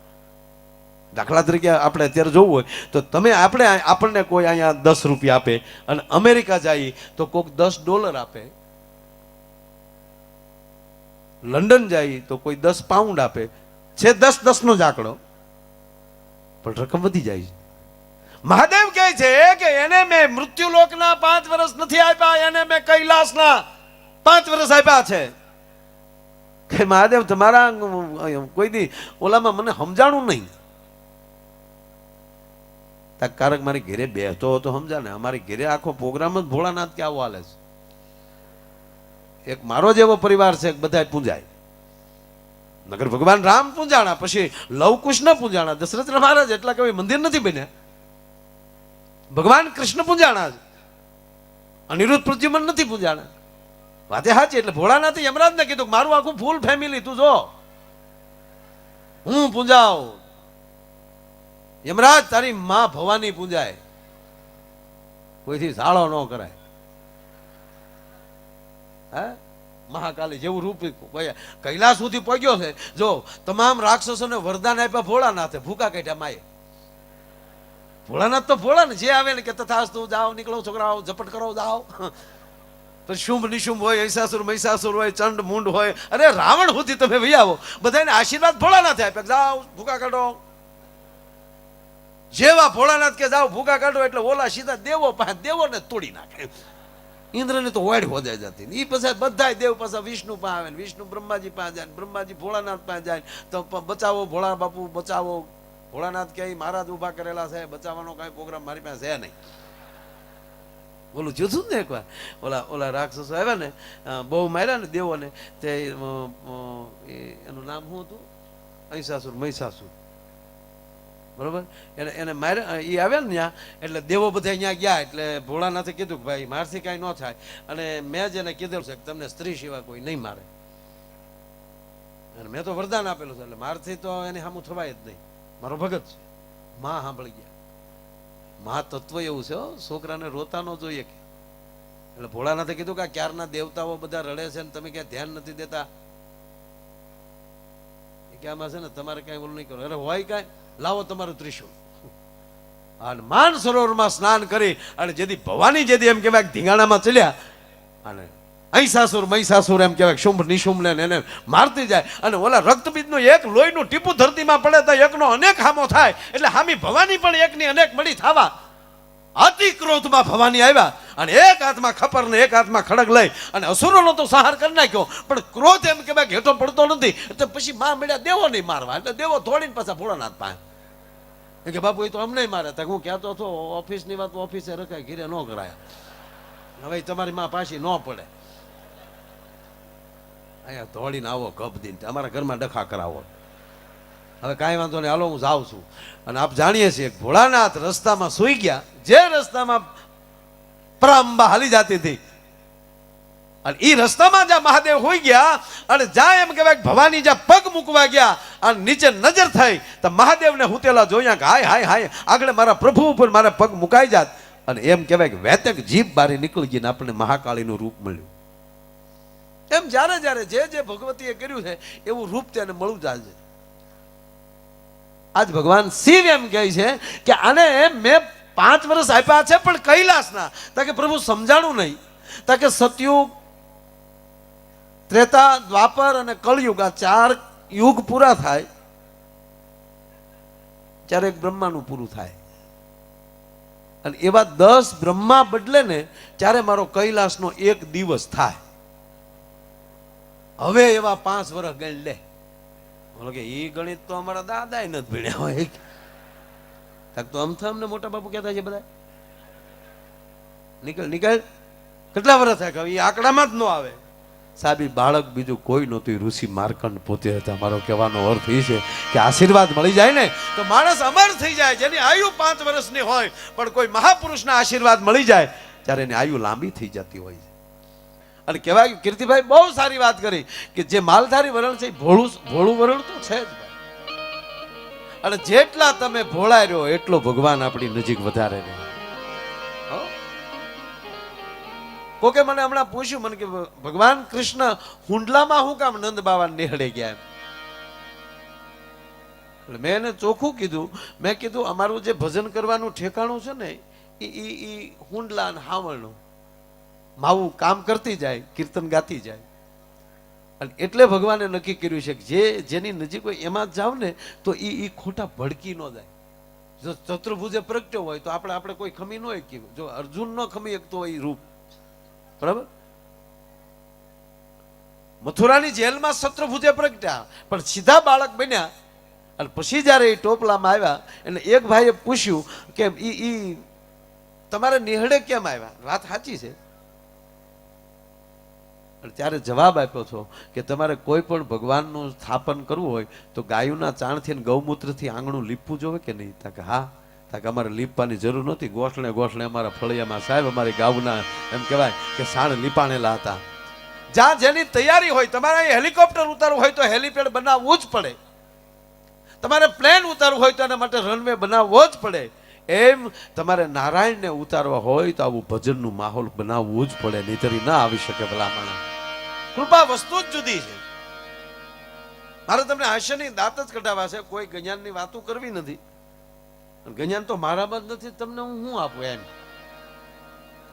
દાખલા તરીકે આપણે અત્યારે જોવું હોય તો તમે આપણને કોઈ અહીંયા 10 રૂપિયા આપે અને અમેરિકા જઈએ તો કોઈક $10 આપે, લંડન જાય તો કોઈ 10 પાઉન્ડ આપે છે. 10 નો જ આંકડો, પણ રકમ વધી જાય છે. મહાદેવ કહે છે કે એને મેં મૃત્યુલોકના 5 વર્ષ નથી આપ્યા, એને મેં કૈલાસના 5 વર્ષ આપ્યા છે. કે મહાદેવ તમારા કોઈ દી ઓલામાં મને સમજાણું નહીં. કારક મારી ઘેરે બેસતો હતો સમજાને, અમારી ઘેરે આખો પ્રોગ્રામ જ ભોળાનાથ કે આવો હાલે છે. એક મારો જેવો પરિવાર છે, બધા પૂંજાય. નગર ભગવાન રામ પૂંજાણા, પછી લવકુશ પૂંજાણા, દશરથ મહારાજ એટલા કઈ મંદિર નથી બન્યા. ભગવાન કૃષ્ણ પૂંજાણા, અનિરુદ્ધ પ્રદ્યુમન નથી પૂંજાણા. વાતે સાચી. એટલે ભોળાનાથે યમરાજને કીધું મારું આખું ફૂલ ફેમિલી તું જો, હું પૂંજાવ. યમરાજ તારી માં ભવાની પૂંજાય, કોઈથી સાળો ન કરાય. મહાકાલી જેવું રૂપ કૈલાસ સુધી પહોંચ્યો છે. જો તમામ રાક્ષસોને વરદાન આપ્યા ભોળાનાથે, ભૂકા કાઢ્યા માએ. ભોળાનાથ તો ભોળા ને, જે આવે ને કે તથાસ્તુ, જાઓ નીકળો છોકરાઓ, ઝપટ કરો જાઓ. પછી શુંભ નિશુંભ હોય, ઐસાસુર મૈસાસુર હોય, ચંડ મૂંડ હોય, અરે રાવણ સુધી તમે વહી આવો, બધાને આશીર્વાદ ભોળાનાથે આપ્યા, જાઓ ભૂકા કાઢો. જેવા ભોળાનાથ કે જાઓ ભૂકા કાઢો એટલે ઓલા સીધા દેવો પાસે, દેવોને તોડી નાખે. ઇન્દ્રને તો વાડ હોદાઈ જતી. એ પછી બધા દેવ પાછા વિષ્ણુ પાસે આવે, વિષ્ણુ બ્રહ્માજી પાસે જાય, બ્રહ્માજી ભોળાનાથ પાસે જાય. તો બચાવો ભોળા બાપુ બચાવો. ભોળાનાથ કે મહારાજ ઉભા કરેલા છે, બચાવવાનો કઈ પ્રોગ્રામ મારી પાસે છે નહીં. ઓલું જોયું ને એકવાર, ઓલા રાક્ષસો આવ્યા ને, બહુ માર્યા ને દેવોને, તે એનું નામ શું હતું? ઐસાસુર મહિષાસુર, બરોબર. એને માર્યા, એ આવ્યા ને ત્યાં, એટલે દેવો બધા અહીંયા ગયા. એટલે ભોળાનાથે કીધું કે ભાઈ મારથી કાંઈ ન થાય, અને મેં જ એને કીધેલું છે કે તમને સ્ત્રી સિવાય કોઈ નહીં મારે, અને મેં તો વરદાન આપેલું છે, એટલે મારથી તો એને સામું થવાય જ નહીં, મારો ભગત છે. માં સાંભળી ગયા. મહા તત્વ એવું છે, છોકરાને રોતા ન જોઈએ. એટલે ભોળાનાથે કીધું કે ક્યારના દેવતાઓ બધા રડે છે ને તમે ક્યાં ધ્યાન નથી દેતા, કે આમાં છે ને તમારે કઈ ઓલું નહીં કરો. અરે હોય કાંઈ, લાવો તમારું ત્રિશુલ. અને માન સરોવરમાં સ્નાન કરી અને જેથી ભવાની જેથી એમ કહેવાય ધીંગાણામાં ચલ્યા, અને ઐસાસુર મહિષાસુર એમ કહેવાય શુંભ નિશુંભ એને મારતી જાય. અને ઓલા રક્તબીજનું એક લોહીનું ટીપું ધરતીમાં પડે તો એકનો અનેક હામો થાય. એટલે હામી ભવાની પણ એકની અનેક મળી થવા. અતિ ક્રોધમાં ભવાની આવ્યા અને એક હાથમાં ખપર ને એક હાથમાં ખડગ લઈ અને અસુરોનો તો સંહાર કરી નાખ્યો. પણ ક્રોધ એમ કહેવાય ઘેટો પડતો નથી. એટલે પછી માં મળ્યા દેવો નહીં મારવા, એટલે દેવો થોડીને પાછા ભોળાનાથ પાસે. કે બાપુ એ તો અમને મારે તા હું કહેતો હતો ઓફિસની વાત ઓફિસે રખાય, ઘીરે ન કરાય. હવે તમારી માં પાછી ન પડે, અહીંયા દોડીને આવો ગપ દીને અમારા ઘરમાં ડખા કરાવો. હવે કાંઈ વાંધો નહીં, હાલો હું જાઉં છું. અને આપ જાણીએ છીએ ભોળાનાથ રસ્તામાં સૂઈ ગયા, જે રસ્તામાં પ્રાંબા હાલી જતી હતી અને એ રસ્તામાં જ્યાં મહાદેવ હોઈ ગયા અને જ્યાં એમ કહેવાય ભવાની જ્યાં પગ મૂકવા ગયા અને નીચે નજર થઈ તો મહાદેવને હુતેલા જોયા કે હાય હાય હાય આગળ મારા પ્રભુ ઉપર મારા પગ મુકાઈ જાત. અને એમ કહેવાય કે વેતક જીભ બારી નીકળી ગઈ ને આપણને મહાકાળીનું રૂપ મળ્યું. એમ જ્યારે જ્યારે જે જે ભગવતીએ કર્યું છે એવું રૂપ તેને મળવું જાય. આજ ભગવાન શિવ એમ કહે છે કે આને મેં 5 વર્ષ આપ્યા છે પણ કૈલાસના. તાકે પ્રભુ સમજાણું નહીં. તાકે સતયુગ, ત્રેતા, દ્વાપર અને કળયુગ આ 4 યુગ પૂરા થાય ત્યારે એક બ્રહ્માનું પૂરું થાય અને એવા 10 બ્રહ્મા બદલે ને ત્યારે મારો કૈલાસનો 1 દિવસ થાય. હવે એવા 5 વર્ષ ગણ લે. બોલો કે એ ગણિત તો અમારા દાદાએ નથી ભણ્યા હોય. તો અમને મોટા બાપુ કહેતા છે બધા નીકળ નીકળ. કેટલા વર્ષ થાય એ આંકડામાં જ ન આવે સાહેબ. બાળક બીજું કોઈ નહોતું, ઋષિ માર્કંડ પોતે હતા. મારો કહેવાનો અર્થ એ છે કે આશીર્વાદ મળી જાય ને તો માણસ અમર થઈ જાય. જેની આયુ 5 વર્ષની હોય પણ કોઈ મહાપુરુષના આશીર્વાદ મળી જાય ત્યારે એની આયુ લાંબી થઈ જતી હોય છે. અને કહેવાય કીર્તિભાઈ બહુ સારી વાત કરી કે જે માલધારી વરણ છે ભોળું વરણ તો છે જ ભાઈ. અને જેટલા તમે ભોળાય રહ્યો એટલો ભગવાન આપણી નજીક વધારે રહે. કોકે મને હમણાં પૂછ્યું મને કે ભગવાન કૃષ્ણ હુંડલામાં હું કામ નંદ બાવા નેહડે ગયા એમ. એટલે મેં એને ચોખ્ખું કીધું, મેં કીધું અમારું જે ભજન કરવાનું ઠેકાણું છે ને એ હુંડલા અને હાવણનું માવું કામ કરતી જાય, કીર્તન ગાતી જાય. અને એટલે ભગવાને નક્કી કર્યું છે કે જેની નજીક હોય એમાં જ જાવ ને તો એ ખોટા ભડકી ન જાય. જો ચતુર્ભુજે પ્રગટ્યો હોય તો આપણે કોઈ ખમી ન એક, જો અર્જુન ન ખમી એકતો હોય રૂપ, બરાબર. મથુરાની જેલમાં શત્રુભુજે પ્રગટ્યા પણ સીધા બાળક બન્યા. અને પછી જયારે એ ટોપલામાં આવ્યા એટલે એક ભાઈએ પૂછ્યું કે ઈ તમારે નિહળે કેમ આવ્યા? વાત સાચી છે. ત્યારે જવાબ આપ્યો છો કે તમારે કોઈ પણ ભગવાનનું સ્થાપન કરવું હોય તો ગાયોના ચાણથી ગૌમૂત્રથી આંગણું લીપવું જોવે કે નહીં? તાકે હા. તાકે અમારે લીપવાની જરૂર નહોતી. ગોઠણે ગોઠણે અમારા ફળિયામાં સાહેબ અમારી ગાવના એમ કહેવાય કે સાણ લીપાણેલા હતા. જ્યાં જેની તૈયારી હોય, તમારે અહીં હેલિકોપ્ટર ઉતારવું હોય તો હેલિપેડ બનાવવું જ પડે. તમારે પ્લેન ઉતારવું હોય તો એના માટે રનવે બનાવવો જ પડે. એમ તમારે નારાયણને ઉતારવા હોય તો આવું ભજનનું માહોલ બનાવવું જ પડે, નહીતરી ના આવી શકે. ભલામણ કૃપા વસ્તુ જ જુદી છે. મારે તમને હાસ્યની દાંત જ કઢાવા છે, કોઈ ગજાનની વાતો કરવી નથી. ગજાન તો મારામાં જ નથી, તમને હું શું આપું એમ.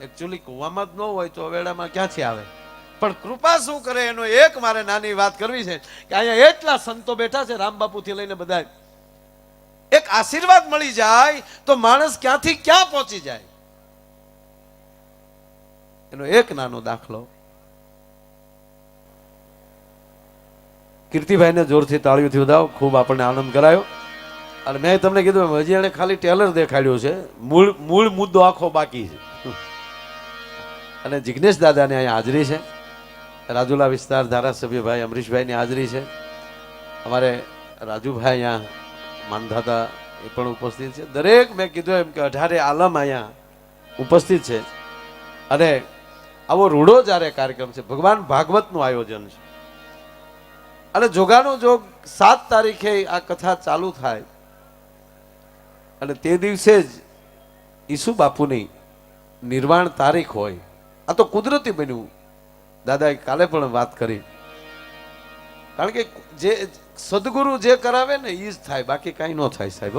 એકચ્યુઅલી કુવામાં જ ન હોય તો વેળામાં ક્યાંથી આવે? પણ કૃપા શું કરે એનો એક મારે નાની વાત કરવી છે કે અહીંયા એટલા સંતો બેઠા છે, રામબાપુથી લઈને બધા. એક આશીર્વાદ મળી જાય તો માણસ ક્યાંથી ક્યાં પહોંચી જાય. એનો એક નાનો દાખલો. કીર્તિભાઈને જોરથી તાળીઓથી વધાવો. ખૂબ આપણને આનંદ કરાયો. અને મેં તમને કીધું હજી એને ખાલી ટેલર દેખાડ્યો છે, મૂળ મુદ્દો આખો બાકી છે. અને જિગ્નેશ દાદાની અહીંયા હાજરી છે. રાજુલા વિસ્તાર ધારાસભ્ય ભાઈ અમરીશભાઈની હાજરી છે. અમારે રાજુભાઈ અહીંયા માનધાતા એ પણ ઉપસ્થિત છે. દરેક મેં કીધું એમ કે 18 આલમ અહીંયા ઉપસ્થિત છે. અને આવો રૂડો જ્યારે કાર્યક્રમ છે, ભગવાન ભાગવતનું આયોજન છે. અને જોગાનો જોગ 7 તારીખે આ કથા ચાલુ થાય અને તે દિવસે જ ઈસુ બાપુની નિર્વાણ તારીખ હોય. આ તો કુદરતી બન્યું. દાદાએ કાલે પણ વાત કરી. કારણ કે જે સદગુરુ જે કરાવે ને એ જ થાય, બાકી કાંઈ ન થાય સાહેબ.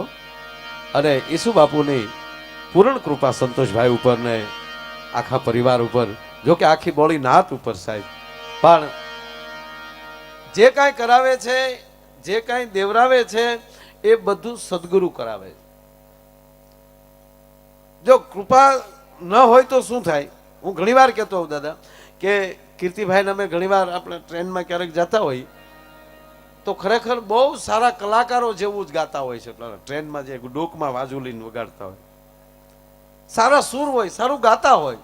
અને ઈસુ બાપુની પૂર્ણ કૃપા સંતોષભાઈ ઉપર ને આખા પરિવાર ઉપર, જો કે આખી બોળી નાત ઉપર સાહેબ. પણ જે કાંઈ કરાવે છે, જે કાંઈ દેવરાવે છે એ બધું સદગુરુ કરાવે છે. જો કૃપા ન હોય તો શું થાય? હું ઘણી વાર કહેતો હોઉં દાદા કે કીર્તિભાઈને અમે ઘણી વાર આપણે ટ્રેનમાં ક્યારેક જતા હોય તો ખરેખર બહુ સારા કલાકારો જેવું જ ગાતા હોય છે. ટ્રેનમાં જે ડોકમાં વાજુલીને વગાડતા હોય, સારા સૂર હોય, સારું ગાતા હોય,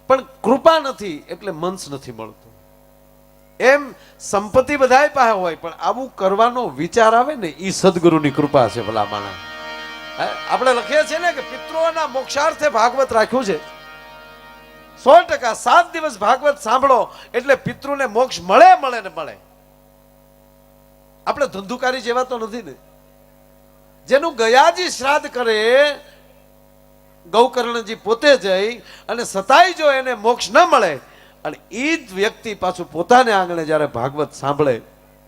પણ કૃપા નથી એટલે મંચ નથી મળતો. એમ સંપત્તિ બધાય પાસે હોય, પણ આવું કરવાનો વિચાર આવે ને એ સદગુરુની કૃપા છે. ભલા માણા આપણે લખીએ છીએ ને કે પિતૃઓના મોક્ષાર્થે ભાગવત રાખ્યું છે. 100% 7 દિવસ ભાગવત સાંભળો એટલે પિતૃને મોક્ષ મળે મળે ને મળે. આપણે ધંધુકારી જેવા તો નથી ને. જેનું ગયાજી શ્રાદ્ધ કરે, ગૌકર્ણજી પોતે જઈ અને સતાય જો એને મોક્ષ ન મળે, અને એ જ વ્યક્તિ પાછું પોતાને આંગણે જ્યારે ભાગવત સાંભળે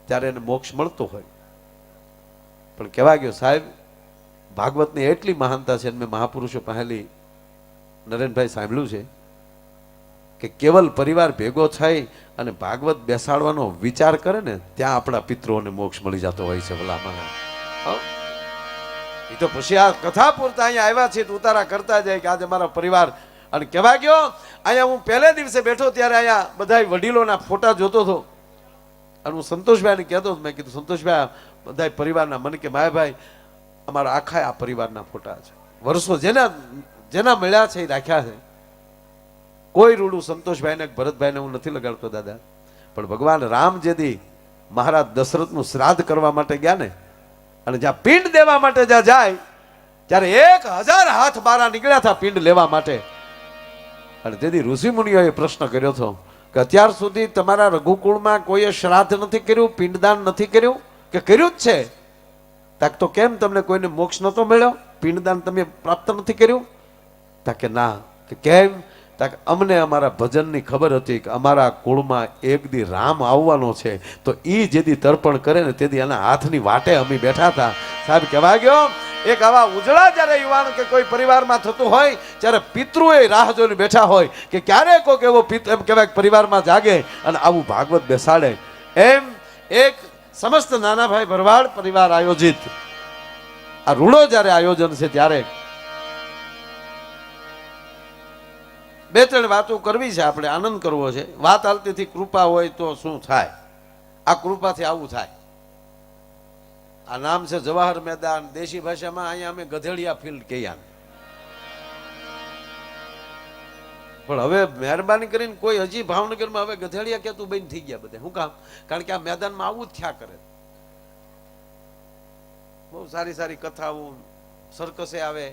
ત્યારે એને મોક્ષ મળતો હોય. પણ કહેવા ગયો સાહેબ, ભાગવતની એટલી મહાનતા છે. મેં મહાપુરુષો પહેલી નરેનભાઈ સાંભળ્યું છે કે કેવલ પરિવાર ભેગો થઈ અને ભાગવત બેસાડવાનો વિચાર કરે ને ત્યાં આપણા પિતૃઓને મોક્ષ મળી જતો હોય છે. ભલા મારા એ તો પછી આ કથા પૂરતા અહીંયા આવ્યા છે તો ઉતારા કરતા જાય કે આજે મારા પરિવાર. અને કહેવા ગયો અહીંયા હું પહેલે દિવસે બેઠો ત્યારે અહીંયા બધા વડીલોના ફોટા જોતો હતો અને હું સંતોષભાઈને કહેતો હતો. મેં કીધું સંતોષભાઈ બધા પરિવારના, મને કે માયાભાઈ અમારા આખા આ પરિવારના ફોટા છે. વર્ષો જેના જેના મળ્યા છે એ રાખ્યા છે. કોઈ રૂડું સંતોષભાઈને ભરતભાઈને હું નથી લગાડતો દાદા, પણ ભગવાન રામ જેદી મહારાજ દશરથનું શ્રાદ્ધ કરવા માટે ગયા ને, અને જ્યાં પિંડ દેવા માટે જ્યાં જાય ત્યારે 1000 હાથ બારા નીકળ્યા હતા પિંડ લેવા માટે. અને તેથી ઋષિ મુનિઓએ પ્રશ્ન કર્યો હતો કે અત્યાર સુધી તમારા રઘુકુળમાં કોઈએ શ્રાદ્ધ નથી કર્યું, પિંડદાન નથી કર્યું કે કર્યું જ છે? તાક તો કેમ તમને કોઈને મોક્ષ નતો મળ્યો? પિંડદાન તમે પ્રાપ્ત નથી કર્યું? તાકે ના. કે કેમ? તાકે અમને અમારા ભજનની ખબર હતી કે અમારા કુળમાં એક દી રામ આવવાનો છે, તો એ જેદી તર્પણ કરે ને તેથી એના હાથની વાટે અમે બેઠા હતા. સાહેબ કહેવા ગયો એક આવા ઉજળા જ્યારે યુવાન કે કોઈ પરિવારમાં થતું હોય ત્યારે પિતૃએ રાહ જોઈને બેઠા હોય કે ક્યારે કોઈક એવો એમ કહેવાય પરિવારમાં જાગે અને આવું ભાગવત બેસાડે. એમ એક સમસ્ત નાનાભાઈ ભરવાડ પરિવાર આયોજિત આ રૂડો જ્યારે આયોજન છે ત્યારે 2-3 વાતો કરવી છે, આપણે આનંદ કરવો છે. વાત હાલતીથી કૃપા હોય તો શું થાય? આ કૃપાથી આવું થાય. આ નામ છે જવાહર મેદાન. દેશી ભાષામાં અહીંયા અમે ગધેડિયા ફિલ્ડ કહીએ. પણ હવે મહેરબાની કરીને કોઈ હજી ભાવનગરમાં હવે ગધેડિયા કહેતું બંધ થઈ ગયા બધા. શું કામ? કારણ કે આ મેદાનમાં આવું જ થયા કરે. બહુ સારી સારી કથાઓ, સર્કસે આવે,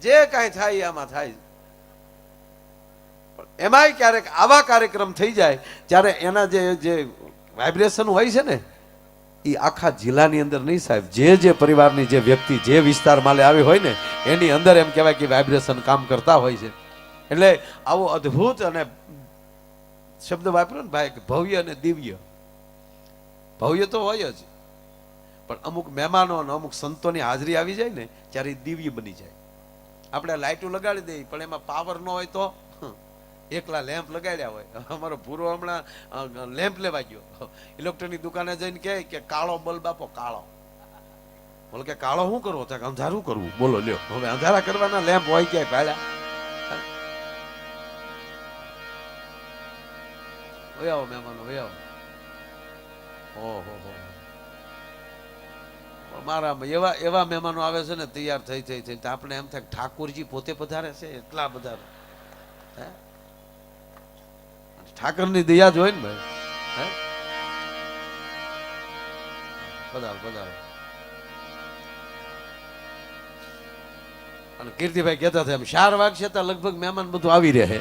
જે કાંઈ થાય આમાં થાય. પણ એમાંય ક્યારેક આવા કાર્યક્રમ થઈ જાય ત્યારે એના જે વાઇબ્રેશન હોય છે ને એ આખા જિલ્લાની અંદર નહીં સાહેબ, જે પરિવારની જે વ્યક્તિ જે વિસ્તારમાં આવી હોય ને એની અંદર એમ કહેવાય કે વાઇબ્રેશન કામ કરતા હોય છે. એટલે આવો અદ્ભુત અને શબ્દ વાપર્યો ને ભાઈ, ભવ્ય અને દિવ્ય. ભવ્ય તો હોય જ, પણ અમુક મહેમાનો અને અમુક સંતોની હાજરી આવી જાય ને ત્યારે દિવ્ય બની જાય. આપણે લાઇટો લગાડી દઈએ પણ એમાં પાવર ન હોય તો એકલા લેમ્પ લગાડ્યા હોય. અમારો પૂરો હમણાં લેમ્પ લેવા ગયો, ઇલેક્ટ્રોનિક દુકાને જઈને કહે કે કાળો બલ્બ આપો. કાળો બોલો કે કાળો શું કરવો? ત્યાં અંધારું કરવું. બોલો લ્યો, હવે અંધારા કરવાના લેમ્પ હોય ક્યાંય ભાડ્યા? આવો મહેમાનો, આવો. ઓહો, મારા એવા મહેમાનો આવે છે ને તૈયાર થઈ આપણે એમ થાય ઠાકોરજી પોતે પધારે છે એટલા બધા. ઠાકરની દયા જ હોય ને ભાઈ. પધારો. અને કીર્તિભાઈ કહેતા હતા એમ 4 વાગશે તો લગભગ મહેમાન બધું આવી રહે.